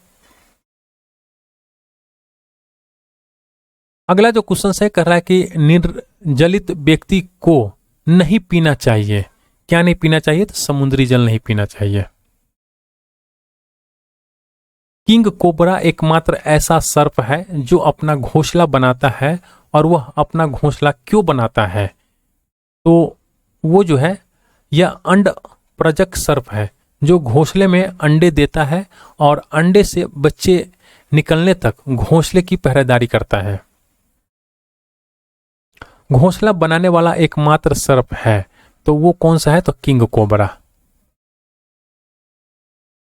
अगला जो क्वेश्चन है कह रहा है कि निर्जलित व्यक्ति को नहीं पीना चाहिए। क्या नहीं पीना चाहिए? तो समुद्री जल नहीं पीना चाहिए। किंग कोबरा एकमात्र ऐसा सर्प है जो अपना घोंसला बनाता है, और वह अपना घोंसला क्यों बनाता है? तो वो जो है यह अंड प्रजक सर्प है जो घोंसले में अंडे देता है और अंडे से बच्चे निकलने तक घोंसले की पहरेदारी करता है। घोंसला बनाने वाला एकमात्र सर्प है, तो वो कौन सा है? तो किंग कोबरा।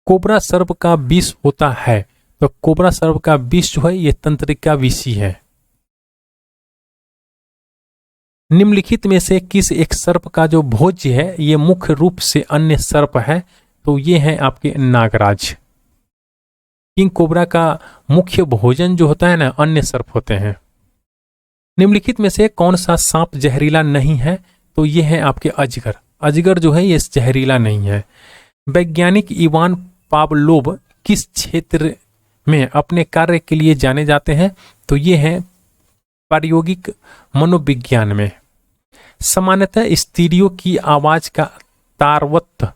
कोबरा सर्प का विष होता है, तो कोबरा सर्प का विष जो है ये तंत्रिका विषी है। निम्नलिखित में से किस एक सर्प का जो भोज्य है ये मुख्य रूप से अन्य सर्प है? तो ये है आपके नागराज। किंग कोबरा का मुख्य भोजन जो होता है ना, अन्य सर्प होते हैं। निम्नलिखित में से कौन सा सांप जहरीला नहीं है? तो ये है आपके अजगर। अजगर जो है ये जहरीला नहीं है। वैज्ञानिक इवान पावलोव किस क्षेत्र में अपने कार्य के लिए जाने जाते हैं? तो ये है प्रायोगिक मनोविज्ञान में। सामान्यतः स्त्रियों की आवाज का तारवत्त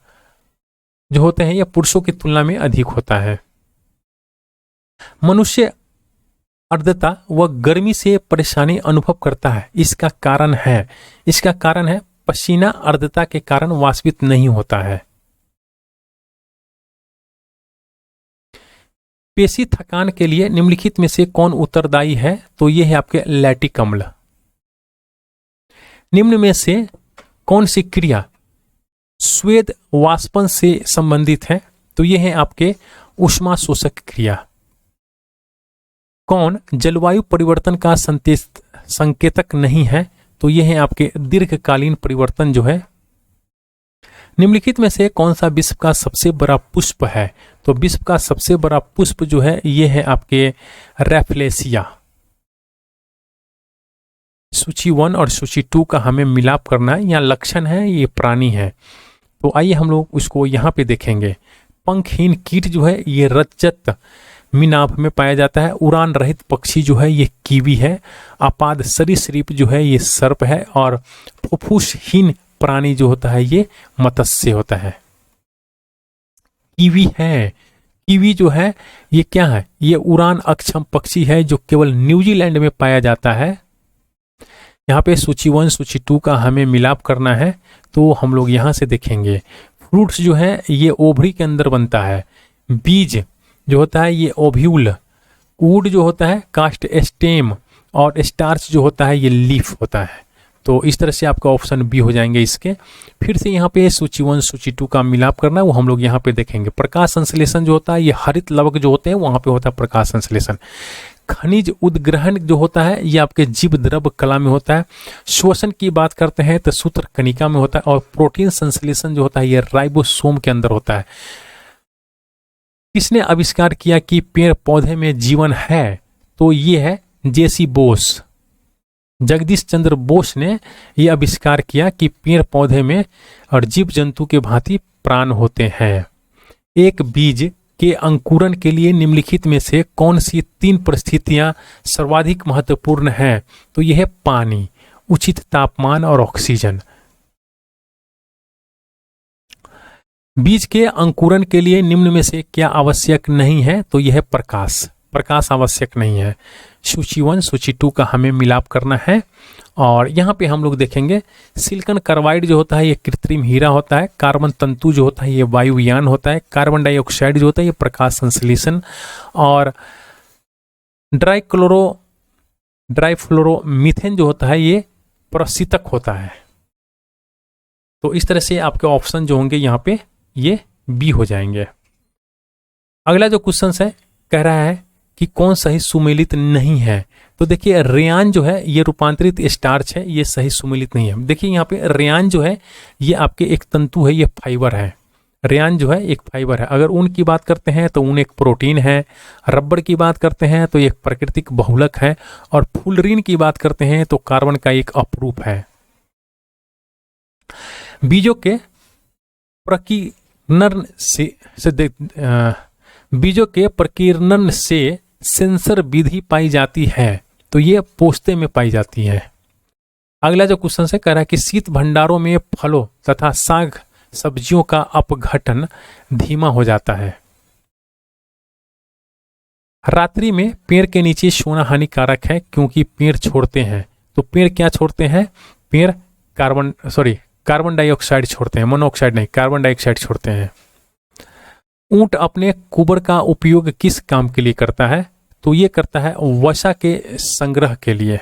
जो होते हैं यह पुरुषों की तुलना में अधिक होता है। मनुष्य आर्द्रता व गर्मी से परेशानी अनुभव करता है। इसका कारण है पसीना आर्द्रता के कारण वाष्पित नहीं होता है। पेशी थकान के लिए निम्नलिखित में से कौन उत्तरदायी है? तो यह है आपके लैक्टिक अम्ल। निम्न में से कौन सी क्रिया स्वेद वाष्पन से संबंधित है? तो यह है आपके ऊष्मा शोषक क्रिया। कौन जलवायु परिवर्तन का संकेतक नहीं है? तो यह है आपके दीर्घकालीन परिवर्तन जो है। निम्नलिखित में से कौन सा विश्व का सबसे बड़ा पुष्प है? तो विश्व का सबसे बड़ा पुष्प जो है यह है आपके रैफलेसिया। सूची 1 और सूची 2 का हमें मिलाप करना है। यहाँ लक्षण है, ये प्राणी है। तो आइए हम लोग उसको यहाँ पे देखेंगे। पंखहीन कीट जो है ये रजत मीनाभ में पाया जाता है। उड़ान रहित पक्षी जो है ये कीवी है। अपाद सरीसृप जो है ये सर्प है। और फुफ्फुसहीन प्राणी जो होता है ये मत्स्य होता है। कीवी है। कीवी जो है ये क्या है? ये उड़ान अक्षम पक्षी है जो केवल न्यूजीलैंड में पाया जाता है। यहाँ पे सूची 1 सूची 2 का हमें मिलाप करना है, तो हम लोग यहाँ से देखेंगे। फ्रूट्स जो है ये ओवरी के अंदर बनता है। बीज जो होता है ये ओव्यूल। वुड जो होता है कास्ट स्टेम। और स्टार्च जो होता है ये लीफ होता है। तो इस तरह से आपका ऑप्शन बी हो जाएंगे इसके। फिर से यहाँ पे सूची 1 सूची 2 का मिलाप करना है, वो हम लोग यहाँ पे देखेंगे। प्रकाश संश्लेषण जो होता है ये हरित लवक जो होते हैं वहां पे होता है प्रकाश संश्लेषण। खनिज उद्ग्रहण जो होता है ये आपके जीव द्रव कला में होता है। श्वसन की बात करते हैं तो सूत्र कणिका में होता है। और प्रोटीन संश्लेषण जो होता है ये राइबोसोम के अंदर होता है। किसने आविष्कार किया कि पेड़ पौधे में जीवन है? तो ये है जेसी बोस। जगदीश चंद्र बोस ने यह आविष्कार किया कि पेड़ पौधे में और जीव जंतु के भांति प्राण होते हैं। एक बीज के अंकुरण के लिए निम्नलिखित में से कौन सी 3 परिस्थितियां सर्वाधिक महत्वपूर्ण हैं? तो यह है पानी, उचित तापमान और ऑक्सीजन। बीज के अंकुरण के लिए निम्न में से क्या आवश्यक नहीं है? तो यह है प्रकाश। प्रकाश आवश्यक नहीं है। सूची 1 सूची 2 का हमें मिलाप करना है। और यहाँ पे हम लोग देखेंगे सिलिकॉन कार्बाइड जो होता है ये कृत्रिम हीरा होता है, कार्बन तंतु जो होता है ये वायुयान होता है, कार्बन डाइऑक्साइड जो होता है ये प्रकाश संश्लेषण, और ड्राईफ्लोरोमीथेन जो होता है ये प्रशीतक होता है। तो इस तरह से आपके ऑप्शन जो होंगे यहाँ पे ये बी हो जाएंगे। अगला जो क्वेश्चन है कह रहा है कि कौन सही सुमेलित नहीं है। तो देखिए रेयान जो है ये रूपांतरित स्टार्च है, ये सही सुमेलित नहीं है। देखिए यहाँ पे रेयान जो है ये आपके एक तंतु है, ये फाइबर है। रेयान जो है एक फाइबर है। अगर ऊन की बात करते हैं तो ऊन एक प्रोटीन है। रबर की बात करते हैं तो एक प्राकृतिक बहुलक है। और फुलरीन की बात करते हैं तो कार्बन का एक अपरूप है। बीजों के प्रकीर्णन से सेंसर विधि पाई जाती है, तो ये पोस्ते में पाई जाती है। अगला जो क्वेश्चन है कह रहा है कि शीत भंडारों में फलों तथा साग सब्जियों का अपघटन धीमा हो जाता है। रात्रि में पेड़ के नीचे सोना हानिकारक है क्योंकि पेड़ छोड़ते हैं। तो पेड़ क्या छोड़ते हैं? पेड़ कार्बन डाइऑक्साइड छोड़ते हैं, मोनोऑक्साइड नहीं, कार्बन डाइऑक्साइड छोड़ते हैं। ऊंट अपने कुबर का उपयोग किस काम के लिए करता है? तो ये करता है वसा के संग्रह के लिए।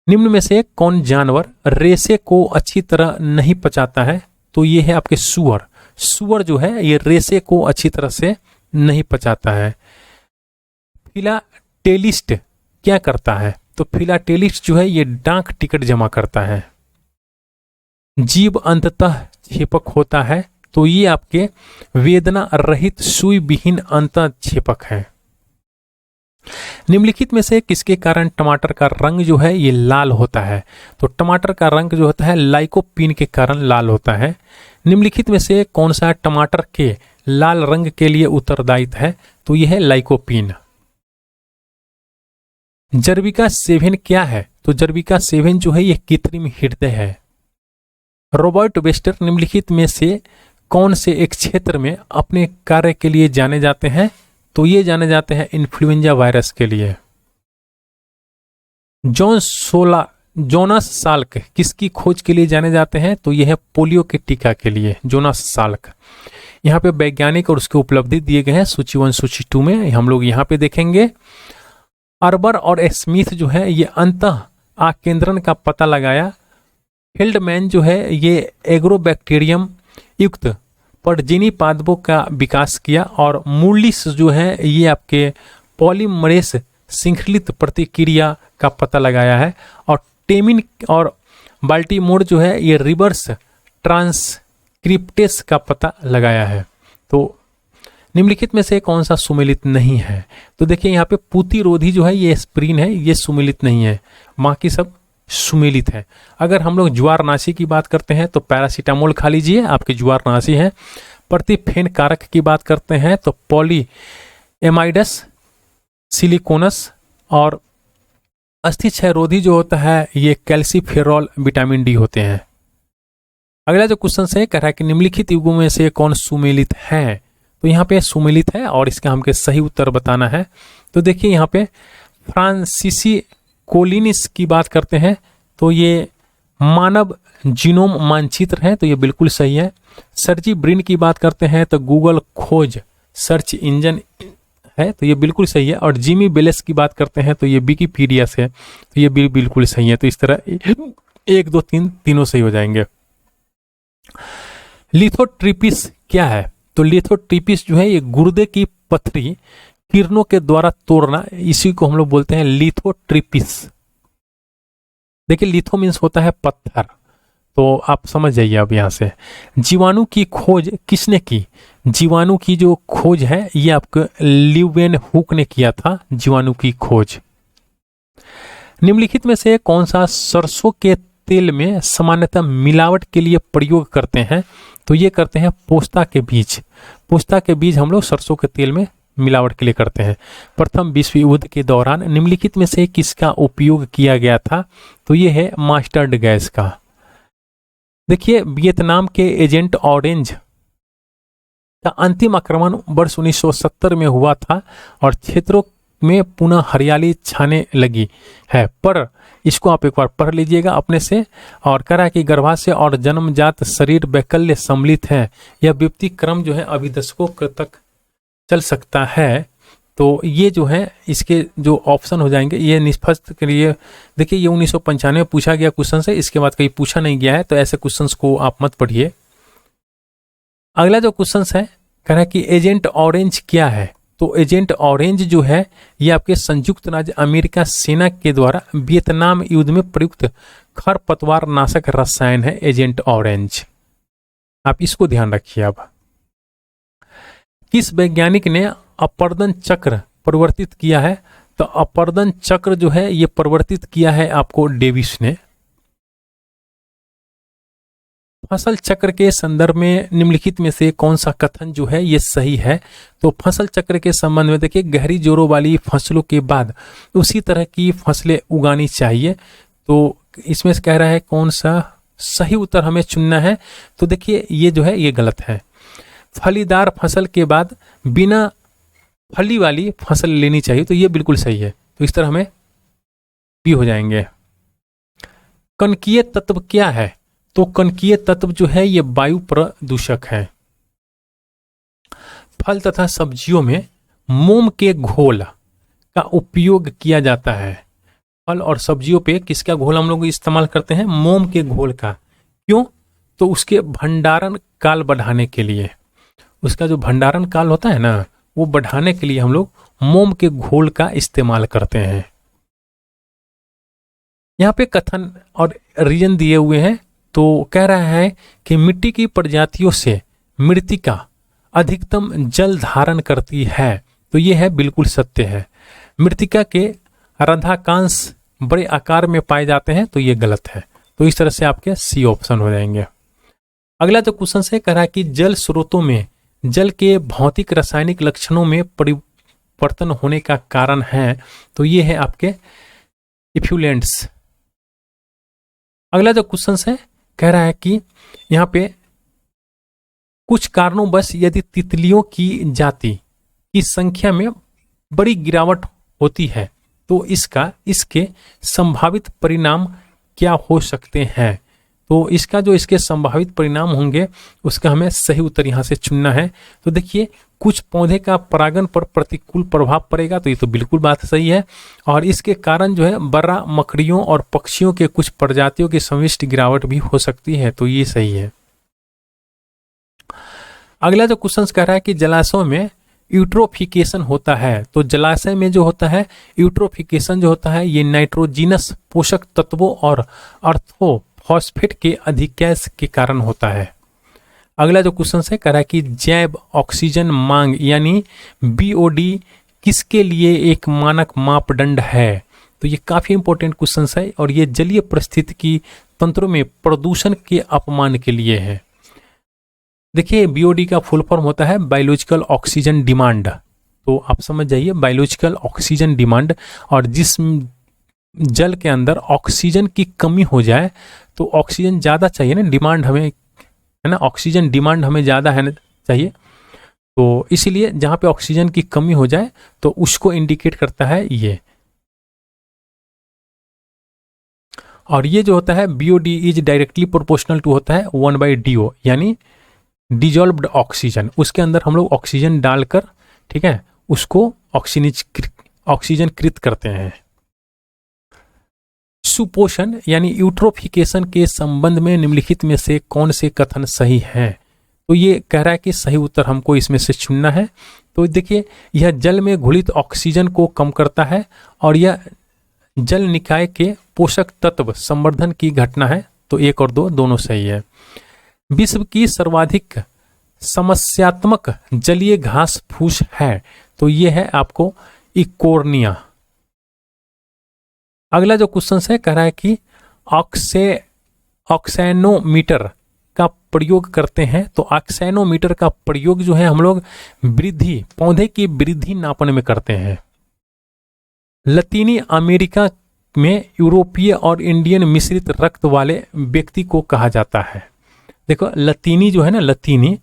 निम्न में से कौन जानवर रेशे को अच्छी तरह नहीं पचाता है? तो ये है आपके सूअर। सूअर जो है ये रेशे को अच्छी तरह से नहीं पचाता है। फिलाटेलिस्ट क्या करता है? तो फिलाटेलिस्ट जो है ये डाक टिकट जमा करता है। जीव अंततः छेपक होता है, तो ये आपके वेदना रहित सुई विहीन अंतः छेपक है। निम्नलिखित में से किसके कारण टमाटर का रंग जो है ये लाल होता है? तो टमाटर का रंग जो होता है लाइकोपीन के कारण लाल होता है। निम्नलिखित में से कौन सा टमाटर के लाल रंग के लिए उत्तरदायित्व है? तो यह है लाइकोपीन। जर्विका 7 क्या है? तो जर्विका 7 जो है यह कृत्रिम हृदय है। रॉबर्ट वेस्टर निम्नलिखित में से कौन से एक क्षेत्र में अपने कार्य के लिए जाने जाते हैं? तो ये जाने जाते हैं इन्फ्लुएंजा वायरस के लिए। जोनास साल्क किसकी खोज के लिए जाने जाते हैं? तो यह है पोलियो के टीका के लिए, जोनास साल्क। यहाँ पे वैज्ञानिक और उसके उपलब्धि दिए गए हैं सूची 1 सूची 2 में, हम लोग यहाँ पे देखेंगे। अर्बर और स्मिथ जो है ये अंतः आकेंद्रण का पता लगाया। फील्डमैन जो है ये एग्रोबैक्टीरियम युक्त परजीवी पादपों का विकास किया। और मूलिस जो है ये आपके पॉलीमरेस श्रृंखलित प्रतिक्रिया का पता लगाया है। और टेमिन और बाल्टीमोर जो है ये रिवर्स ट्रांसक्रिप्टेस का पता लगाया है। तो निम्नलिखित में से कौन सा सुमेलित नहीं है? तो देखिए यहाँ पे पूतिरोधी जो है ये एस्प्रिन है, ये सुमेलित नहीं है, बाकी सब सुमेलित है। अगर हम लोग ज्वारनाशी की बात करते हैं तो पैरासीटामोल खा लीजिए, आपके ज्वारनाशी है। प्रतिफेन कारक की बात करते हैं तो पॉली एमाइडस, सिलिकोनस। और अस्थि क्षयरोधी जो होता है ये कैल्सीफेरॉल, विटामिन डी होते हैं। अगला जो क्वेश्चन है कह रहा है कि निम्नलिखित युगों में से कौन सुमेलित है? तो यहाँ पे सुमेलित है और इसका हमको सही उत्तर बताना है। तो देखिए यहाँ पे फ्रांसीसी कोलिनिस की बात करते हैं तो ये मानव जीनोम मानचित्र है, तो ये बिल्कुल सही है। सर्जी ब्रिन की बात करते हैं तो गूगल खोज सर्च इंजन है, तो ये बिल्कुल सही है। और जिमी बेलेस की बात करते हैं तो ये विकिपीडिया से, तो ये बिल्कुल सही है। तो इस तरह 1 2 3 तीनों सही हो जाएंगे। लिथोट्रिपिस क्या है? तो लिथोट्रिपिस जो है ये गुर्दे की पथरी किरणों के द्वारा तोड़ना, इसी को हम लोग बोलते हैं लिथोट्रिपिस। देखिए लिथो मीन्स होता है पत्थर, तो आप समझ जाइए अब यहां से। जीवाणु की खोज किसने की? जीवाणु की जो खोज है ये आपको ल्यूवेन हुक ने किया था, जीवाणु की खोज। निम्नलिखित में से कौन सा सरसों के तेल में सामान्यतः मिलावट के लिए प्रयोग करते हैं? तो ये करते हैं पोस्ता के बीज। पोस्ता के बीज हम लोग सरसों के तेल में मिलावट के लिए करते हैं। प्रथम विश्व युद्ध के दौरान निम्नलिखित में से किसका उपयोग किया गया था? तो ये है मस्टर्ड गैस का। देखिए वियतनाम के एजेंट ऑरेंज का अंतिम आक्रमण वर्ष 1970 में हुआ था और क्षेत्रों में पुनः हरियाली छाने लगी है। पर इसको आप एक बार पढ़ लीजिएगा अपने से। और कह रहा है कि गर्भाशय और जन्मजात शरीर वैकल्य सम्मिलित है। यह विपत्ति क्रम जो है अभी दशकों तक चल सकता है। तो ये जो है इसके जो ऑप्शन हो जाएंगे ये निष्पक्ष के लिए। देखिए ये 1995 में पूछा गया क्वेश्चन है, इसके बाद कहीं पूछा नहीं गया है, तो ऐसे क्वेश्चंस को आप मत पढ़िए। अगला जो क्वेश्चन है कह रहा है कि एजेंट ऑरेंज क्या है। तो एजेंट ऑरेंज जो है ये आपके संयुक्त राज्य अमेरिका सेना के द्वारा वियतनाम युद्ध में प्रयुक्त खरपतवार नाशक रसायन है एजेंट ऑरेंज। आप इसको ध्यान रखिए। अब किस वैज्ञानिक ने अपर्दन चक्र परिवर्तित किया है। तो अपर्दन चक्र जो है ये परिवर्तित किया है आपको डेविस ने। फसल चक्र के संदर्भ में निम्नलिखित में से कौन सा कथन जो है ये सही है। तो फसल चक्र के संबंध में देखिए गहरी जोरों वाली फसलों के बाद उसी तरह की फसलें उगानी चाहिए। तो इसमें से कह रहा है कौन सा सही उत्तर हमें चुनना है। तो देखिए ये जो है ये गलत है। फलीदार फसल के बाद बिना फली वाली फसल लेनी चाहिए, तो ये बिल्कुल सही है। तो इस तरह हमें भी हो जाएंगे। कणकीय तत्व क्या है। तो कणकीय तत्व जो है ये वायु प्रदूषक है। फल तथा सब्जियों में मोम के घोल का उपयोग किया जाता है। फल और सब्जियों पे किसका घोल हम लोग इस्तेमाल करते हैं। मोम के घोल का। क्यों। तो उसके भंडारण काल बढ़ाने के लिए। उसका जो भंडारण काल होता है ना वो बढ़ाने के लिए हम लोग मोम के घोल का इस्तेमाल करते हैं। यहाँ पे कथन और रीजन दिए हुए हैं। तो कह रहा है कि मिट्टी की प्रजातियों से मृत्तिका अधिकतम जल धारण करती है। तो ये है बिल्कुल सत्य है। मृत्तिका के रंध्राकांश बड़े आकार में पाए जाते हैं, तो ये गलत है। तो इस तरह से आपके सी ऑप्शन हो जाएंगे। अगला जो क्वेश्चन है कह रहा है कि जल स्रोतों में जल के भौतिक रासायनिक लक्षणों में परिवर्तन होने का कारण है। तो ये है आपके इफ्यूलेंट्स। अगला जो क्वेश्चन है कह रहा है कि यहाँ पे कुछ कारणों बस यदि तितलियों की जाति की संख्या में बड़ी गिरावट होती है तो इसके संभावित परिणाम क्या हो सकते हैं। तो इसका जो इसके संभावित परिणाम होंगे उसका हमें सही उत्तर यहाँ से चुनना है। तो देखिए कुछ पौधे का परागण पर प्रतिकूल प्रभाव पड़ेगा, तो ये तो बिल्कुल बात सही है। और इसके कारण जो है बर्रा मकड़ियों और पक्षियों के कुछ प्रजातियों की संविष्ट गिरावट भी हो सकती है, तो ये सही है। अगला जो क्वेश्चन कह रहा है कि जलाशयों में यूट्रोफिकेशन होता है। तो जलाशय में जो होता है यूट्रोफिकेशन जो होता है ये नाइट्रोजिनस पोषक तत्वों और अर्थोफॉस्फेट के अधिक्यास के कारण होता है। अगला जो क्वेश्चन है कह रहा है कि जैव ऑक्सीजन मांग यानी बीओडी किसके लिए एक मानक मापदंड है। तो ये काफी इंपॉर्टेंट क्वेश्चन है और ये जलीय परिस्थितिकी तंत्रों में प्रदूषण के अपमान के लिए है। देखिए बीओडी का फुल फॉर्म होता है बायोलॉजिकल ऑक्सीजन डिमांड। तो आप समझ जाइए बायोलॉजिकल ऑक्सीजन डिमांड। और जिस जल के अंदर ऑक्सीजन की कमी हो जाए तो ऑक्सीजन ज़्यादा चाहिए ना, डिमांड हमें है ना, ऑक्सीजन डिमांड हमें ज़्यादा है चाहिए। तो इसीलिए जहाँ पे ऑक्सीजन की कमी हो जाए तो उसको इंडिकेट करता है ये। और ये जो होता है BOD is directly proportional to होता है 1/DO यानी डिजॉल्व्ड ऑक्सीजन। उसके अंदर हम लोग ऑक्सीजन डालकर ठीक है उसको ऑक्सीजन कृत करते हैं। सुपोषण यानी यूट्रोफिकेशन के संबंध में निम्नलिखित में से कौन से कथन सही हैं। तो ये कह रहा है कि सही उत्तर हमको इसमें से चुनना है। तो देखिए यह जल में घुलित ऑक्सीजन को कम करता है और यह जल निकाय के पोषक तत्व संवर्धन की घटना है। तो 1 और 2 दोनों सही है। विश्व की सर्वाधिक समस्यात्मक जलीय घास फूस है। तो ये है आपको इकोर्निया। अगला जो क्वेश्चन है कह रहा है कि ऑक्सैनोमीटर का प्रयोग करते हैं। तो ऑक्सैनोमीटर का प्रयोग जो है हम लोग वृद्धि पौधे की वृद्धि नापने में करते हैं। लतीनी अमेरिका में यूरोपीय और इंडियन मिश्रित रक्त वाले व्यक्ति को कहा जाता है। देखो लतीनी जो है ना, लतीनी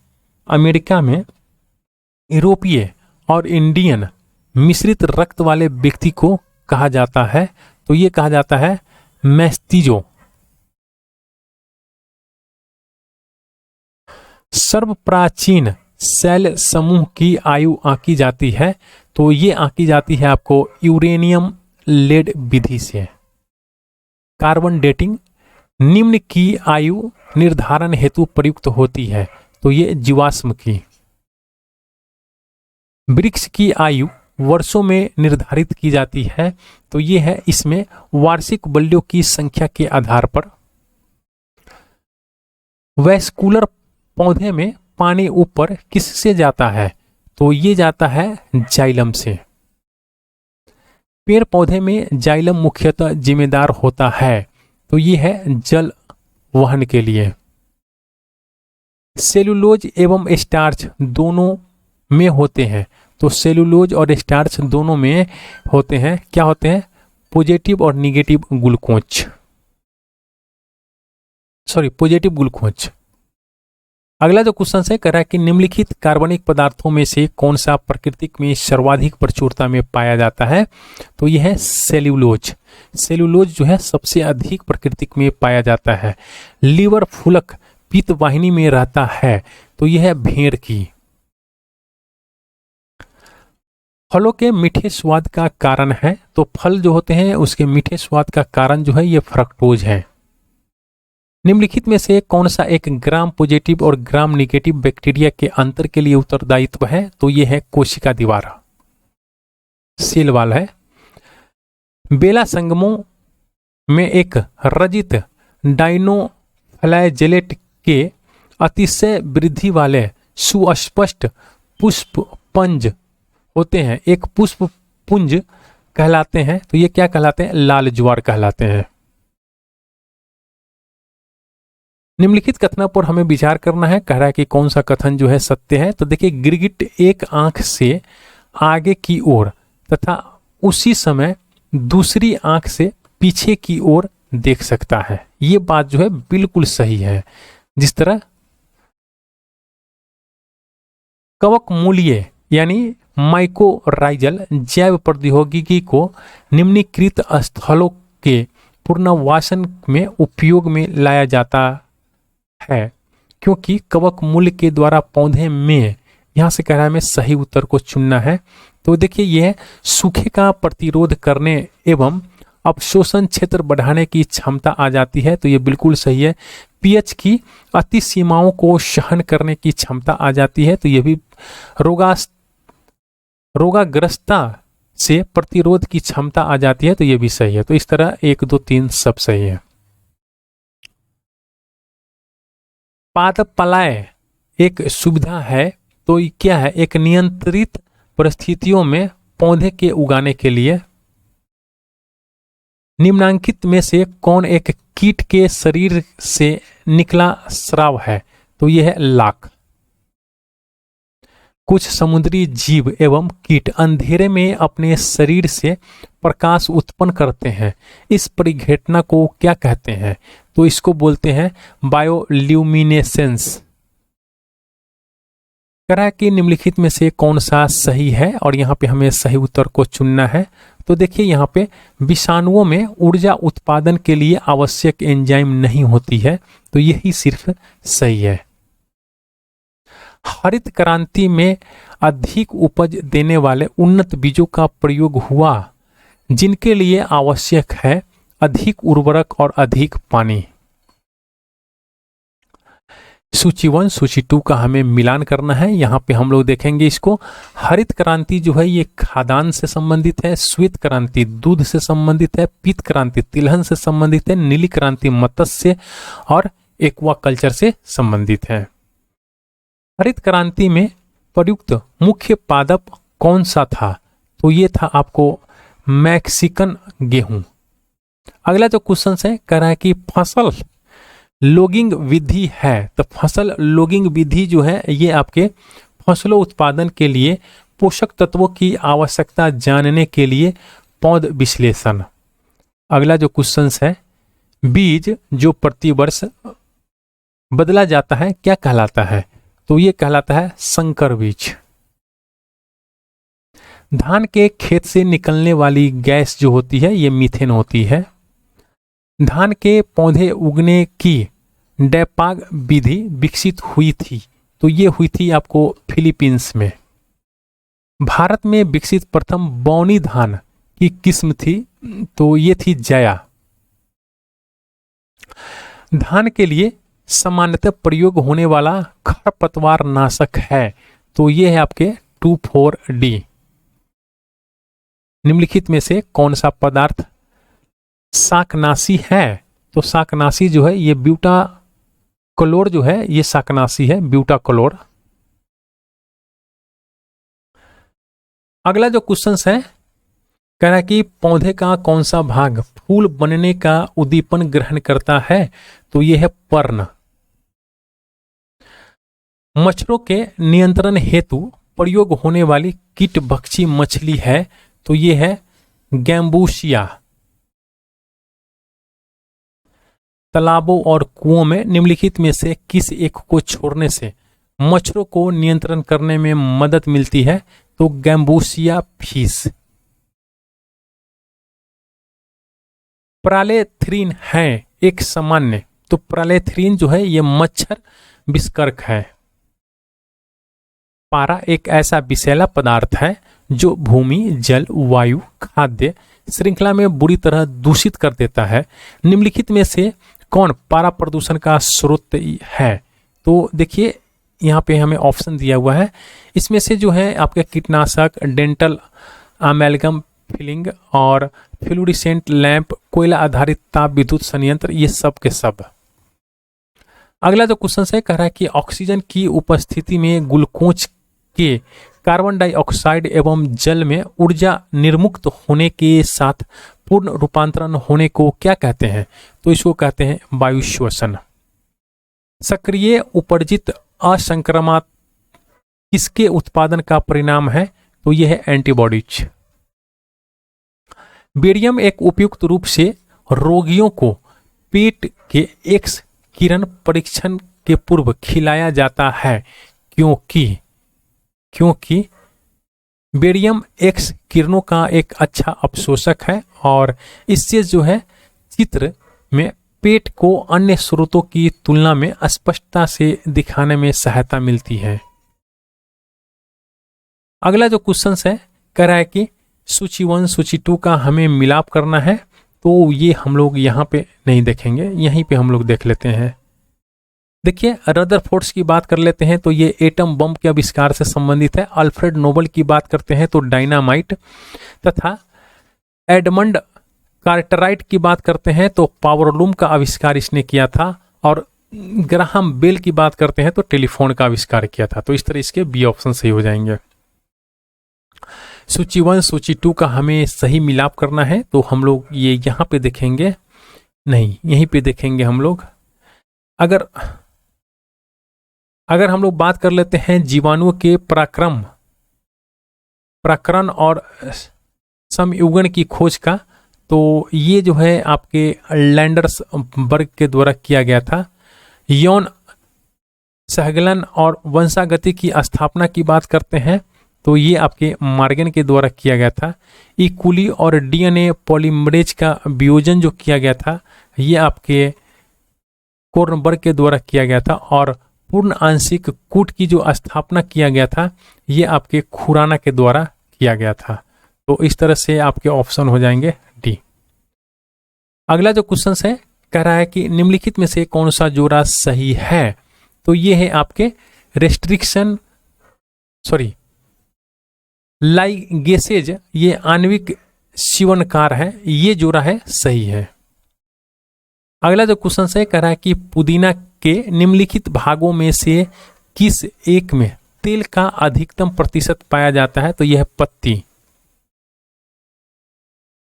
अमेरिका में यूरोपीय और इंडियन मिश्रित रक्त वाले व्यक्ति को कहा जाता है, तो ये कहा जाता है मैस्तीजो। सर्वप्राचीन सेल समूह की आयु आंकी जाती है, तो ये आंकी जाती है आपको यूरेनियम लेड विधि से। कार्बन डेटिंग निम्न की आयु निर्धारण हेतु प्रयुक्त होती है, तो ये जीवाश्म की। वृक्ष की आयु वर्षों में निर्धारित की जाती है, तो ये है इसमें वार्षिक बल्लियों की संख्या के आधार पर। वैस्कुलर पौधे में पानी ऊपर किससे जाता है, तो ये जाता है जाइलम से। पेड़ पौधे में जाइलम मुख्यतः जिम्मेदार होता है, तो ये है जल वहन के लिए। सेलुलोज एवं स्टार्च दोनों में होते हैं, तो सेलुलोज और स्टार्च दोनों में होते हैं, क्या होते हैं, पॉजिटिव और निगेटिव ग्लूकोज, पॉजिटिव ग्लूकोज। अगला जो क्वेश्चन है कह रहा है कि निम्नलिखित कार्बनिक पदार्थों में से कौन सा प्रकृति में सर्वाधिक प्रचुरता में पाया जाता है, तो यह है सेल्यूलोज। सेल्यूलोज जो है सबसे अधिक प्रकृति में पाया जाता है। लीवर फूलक पित्त वाहिनी में रहता है, तो यह है भेड़ की। फलों के मीठे स्वाद का कारण है, तो फल जो होते हैं उसके मीठे स्वाद का कारण जो है ये फ्रक्टोज है। निम्नलिखित में से कौन सा एक ग्राम पॉजिटिव और ग्राम निगेटिव बैक्टीरिया के अंतर के लिए उत्तरदायित्व है, तो ये है कोशिका दीवार, सेल वॉल है। बेला संगमों में एक रजित डाइनोफ्लैजेलेट के अतिशय वृद्धि वाले सुस्पष्ट पुष्प पंज होते हैं, एक पुष्प पुंज कहलाते हैं, तो ये क्या कहलाते हैं, लाल ज्वार कहलाते हैं। निम्नलिखित कथनों पर हमें विचार करना है, कह रहा है कि कौन सा कथन जो है सत्य है। तो देखिए, गिरगिट एक आंख से आगे की ओर तथा उसी समय दूसरी आंख से पीछे की ओर देख सकता है, ये बात जो है बिल्कुल सही है। जिस तरह कवकमूलीय यानी माइकोराइजल जैव प्रौद्योगिकी को निम्नलिखित स्थलों के पुनर्वासन में उपयोग में लाया जाता है, क्योंकि कवक मूल के द्वारा पौधे में, यहां से कह रहा है हमें सही उत्तर को चुनना है। तो देखिए, यह सूखे का प्रतिरोध करने एवं अवशोषण क्षेत्र बढ़ाने की क्षमता आ जाती है, तो ये बिल्कुल सही है। पीएच की अति सीमाओं को सहन करने की क्षमता आ जाती है, तो यह भी रोगाग्रस्ता से प्रतिरोध की क्षमता आ जाती है, तो यह भी सही है। तो इस तरह 1, 2, 3 सब सही है। पादपलाय एक सुविधा है, तो क्या है, एक नियंत्रित परिस्थितियों में पौधे के उगाने के लिए। निम्नांकित में से कौन एक कीट के शरीर से निकला स्राव है, तो यह है लाख। कुछ समुद्री जीव एवं कीट अंधेरे में अपने शरीर से प्रकाश उत्पन्न करते हैं, इस परिघटना को क्या कहते हैं, तो इसको बोलते हैं बायोल्यूमिनेसेंस। कह रहा है कि निम्नलिखित में से कौन सा सही है, और यहाँ पे हमें सही उत्तर को चुनना है। तो देखिए, यहाँ पे विषाणुओं में ऊर्जा उत्पादन के लिए आवश्यक एंजाइम नहीं होती है, तो यही सिर्फ सही है। हरित क्रांति में अधिक उपज देने वाले उन्नत बीजों का प्रयोग हुआ, जिनके लिए आवश्यक है अधिक उर्वरक और अधिक पानी। सूची 1 सूची 2 का हमें मिलान करना है। यहाँ पे हम लोग देखेंगे इसको। हरित क्रांति जो है ये खाद्यान्न से संबंधित है, श्वेत क्रांति दूध से संबंधित है, पीत क्रांति तिलहन से संबंधित है, नीली क्रांति मत्स्य और एक्वाकल्चर से संबंधित है। हरित क्रांति में प्रयुक्त मुख्य पादप कौन सा था, तो ये था आपको मैक्सिकन गेहूं। अगला जो क्वेश्चन है कह रहा है कि फसल लॉगिंग विधि है, तो फसल लॉगिंग विधि जो है ये आपके फसलों उत्पादन के लिए पोषक तत्वों की आवश्यकता जानने के लिए पौध विश्लेषण। अगला जो क्वेश्चन है, बीज जो प्रतिवर्ष बदला जाता है क्या कहलाता है, तो ये कहलाता है संकर बीज। धान के खेत से निकलने वाली गैस जो होती है ये मीथेन होती है। धान के पौधे उगने की डैपाग विधि विकसित हुई थी, तो ये हुई थी आपको फिलीपींस में। भारत में विकसित प्रथम बौनी धान की किस्म थी, तो ये थी जया। धान के लिए सामान्यतः प्रयोग होने वाला खरपतवार नाशक है, तो ये है आपके 2,4-D। निम्नलिखित में से कौन सा पदार्थ शाकनाशी है? तो शाकनाशी जो है ये ब्यूटाक्लोर जो है ये शाकनाशी है, ब्यूटाक्लोर। अगला जो क्वेश्चन है कह रहा है कि पौधे का कौन सा भाग फूल बनने का उद्दीपन ग्रहण करता है? तो यह है पर्ण। मच्छरों के नियंत्रण हेतु प्रयोग होने वाली कीटभक्षी मछली है, तो यह है गैम्बूसिया। तालाबों और कुओं में निम्नलिखित में से किस एक को छोड़ने से मच्छरों को नियंत्रण करने में मदद मिलती है? तो गैम्बूसिया फिश। प्रालेथ्रीन है एक सामान्य, तो प्रालेथ्रीन जो है ये मच्छर विषकर्क है। पारा एक ऐसा विषैला पदार्थ है जो भूमि, जल, वायु, खाद्य श्रृंखला में बुरी तरह दूषित कर देता है। निम्नलिखित में से कौन पारा प्रदूषण का स्रोत है? तो देखिए यहाँ पे हमें ऑप्शन दिया हुआ है, इसमें से जो है आपके कीटनाशक, डेंटल अमेलगम फिलिंग और फ्लूरिसेंट लैंप, कोयला आधारित ताप विद्युत संयंत्र, ये सब के सब। अगला जो क्वेश्चन है कह रहा है कि ऑक्सीजन की उपस्थिति में ग्लूकोज के कार्बन डाइऑक्साइड एवं जल में ऊर्जा निर्मुक्त होने के साथ पूर्ण रूपांतरण होने को क्या कहते हैं? तो इसको कहते हैं वायु श्वसन। सक्रिय उपर्जित असंक्रामक किसके उत्पादन का परिणाम है? तो यह है एंटीबॉडीज। बेरियम एक उपयुक्त रूप से रोगियों को पेट के एक्स किरण परीक्षण के पूर्व खिलाया जाता है, क्योंकि बेरियम एक्स किरणों का एक अच्छा अवशोषक है और इससे जो है चित्र में पेट को अन्य स्रोतों की तुलना में स्पष्टता से दिखाने में सहायता मिलती है। अगला जो क्वेश्चन है कह रहा है कि सूची 1 सूची 2 का हमें मिलाप करना है, तो ये हम लोग यहाँ पे नहीं देखेंगे, यहीं पे हम लोग देख लेते हैं। देखिए रदरफोर्ड की बात कर लेते हैं, तो ये एटम बम के आविष्कार से संबंधित है। अल्फ्रेड नोबल की बात करते हैं तो डायनामाइट, तथा एडमंड कार्टराइट की बात करते हैं तो पावरलूम का आविष्कार इसने किया था, और ग्राहम बेल की बात करते हैं तो टेलीफोन का आविष्कार किया था। तो इस तरह इसके बी ऑप्शन सही हो जाएंगे। सूची 1 सूची 2 का हमें सही मिलाप करना है, तो हम लोग ये यहाँ पे देखेंगे, नहीं यहीं पे देखेंगे हम लोग। अगर हम लोग बात कर लेते हैं जीवाणुओं के प्रकरण और समयुगन की खोज का, तो ये जो है आपके लैंडर्सबर्ग के द्वारा किया गया था। यौन सहगलन और वंशागति की स्थापना की बात करते हैं तो ये आपके मार्गन के द्वारा किया गया था। इकुली और डीएनए पॉलीमरेज का वियोजन जो किया गया था ये आपके कोर्नबर्ग के द्वारा किया गया था, और पूर्ण आंशिक कूट की जो स्थापना किया गया था ये आपके खुराना के द्वारा किया गया था। तो इस तरह से आपके ऑप्शन हो जाएंगे डी। अगला जो क्वेश्चन है कह रहा है कि निम्नलिखित में से कौन सा जोड़ा सही है? तो ये है आपके लाइगेसेज, ये आणविक शिवनकार है, ये जोड़ा है सही है। अगला जो क्वेश्चन है कह रहा है कि पुदीना के निम्नलिखित भागों में से किस एक में तेल का अधिकतम प्रतिशत पाया जाता है? तो यह है पत्ती।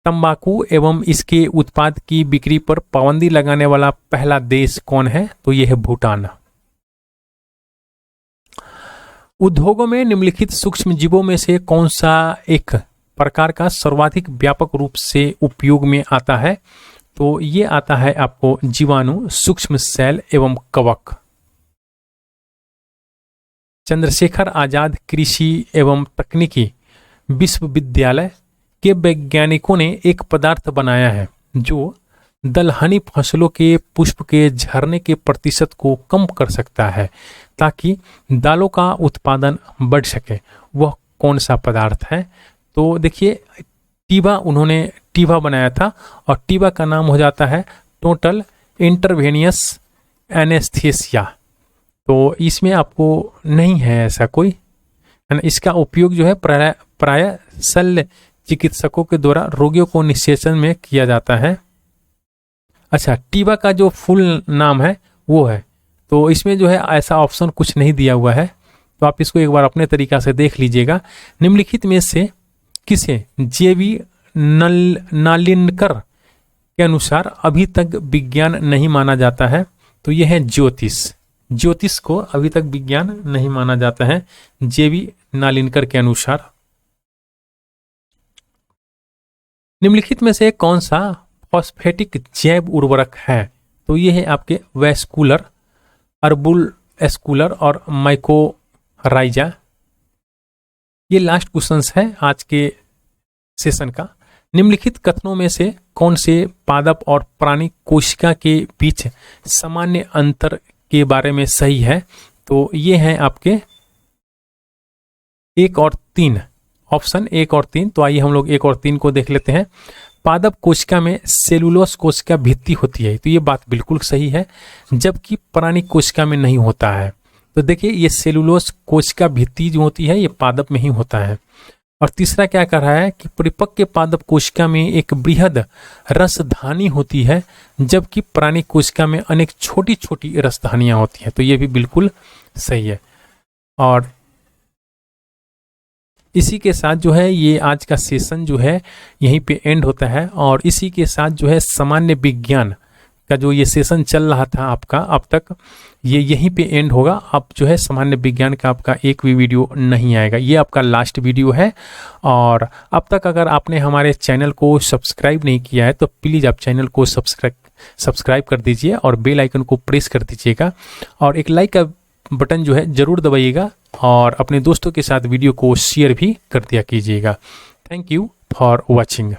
तंबाकू एवं इसके उत्पाद की बिक्री पर पाबंदी लगाने वाला पहला देश कौन है? तो यह है भूटान। उद्योगों में निम्नलिखित सूक्ष्म जीवों में से कौन सा एक प्रकार का सर्वाधिक व्यापक रूप से उपयोग में आता है? तो ये आता है आपको जीवाणु, सूक्ष्म सेल एवं कवक। चंद्रशेखर आजाद कृषि एवं तकनीकी विश्वविद्यालय के वैज्ञानिकों ने एक पदार्थ बनाया है जो दलहनी फसलों के पुष्प के झरने के प्रतिशत को कम कर सकता है ताकि दालों का उत्पादन बढ़ सके। वह कौन सा पदार्थ है? तो देखिए, टीबा, उन्होंने टीबा बनाया था और टीबा का नाम हो जाता है टोटल इंटरवेनियस एनेस्थीसिया। तो इसमें आपको नहीं है ऐसा कोई, है ना। इसका उपयोग जो है प्राय शल्य चिकित्सकों के द्वारा रोगियों को निषेचन में किया जाता है। अच्छा, टीबा का जो फुल नाम है वो है, तो इसमें जो है ऐसा ऑप्शन कुछ नहीं दिया हुआ है, तो आप इसको एक बार अपने तरीका से देख लीजिएगा। निम्नलिखित में से किसे जेवी नालिनकर के अनुसार अभी तक विज्ञान नहीं माना जाता है? तो यह है ज्योतिष। ज्योतिष को अभी तक विज्ञान नहीं माना जाता है जेवी नालिनकर के अनुसार। निम्नलिखित में से कौन सा फॉस्फेटिक जैव उर्वरक है? तो ये है आपके वैस्कुलर, अर्बुल एस्कुलर और माइकोराइजा। ये लास्ट क्वेश्चंस है आज के सेशन का। निम्नलिखित कथनों में से कौन से पादप और प्राणी कोशिका के बीच सामान्य अंतर के बारे में सही है? तो ये है आपके 1 और 3, ऑप्शन 1 और 3। तो आइए हम लोग 1 और 3 को देख लेते हैं। पादप कोशिका में सेलुलोज कोशिका भित्ति होती है, तो ये बात बिल्कुल सही है, जबकि प्राणी कोशिका में नहीं होता है। तो देखिए, ये सेलुलोज कोशिका भित्ति जो होती है ये पादप में ही होता है। और तीसरा क्या कर रहा है कि परिपक्व पादप कोशिका में एक बृहद रसधानी होती है, जबकि प्राणी कोशिका में अनेक छोटी छोटी रसधानियां होती हैं। तो ये भी बिल्कुल सही है। और इसी के साथ जो है ये आज का सेशन जो है यहीं पे एंड होता है, और इसी के साथ जो है सामान्य विज्ञान का जो ये सेशन चल रहा था आपका अब तक, ये यहीं पे एंड होगा। अब जो है सामान्य विज्ञान का आपका एक भी वीडियो नहीं आएगा, ये आपका लास्ट वीडियो है। और अब तक अगर आपने हमारे चैनल को सब्सक्राइब नहीं किया है तो प्लीज़ आप चैनल को सब्सक्राइब कर दीजिए और बेल आइकन को प्रेस कर दीजिएगा, और एक लाइक का बटन जो है ज़रूर दबाइएगा, और अपने दोस्तों के साथ वीडियो को शेयर भी कर दिया कीजिएगा। Thank you for watching.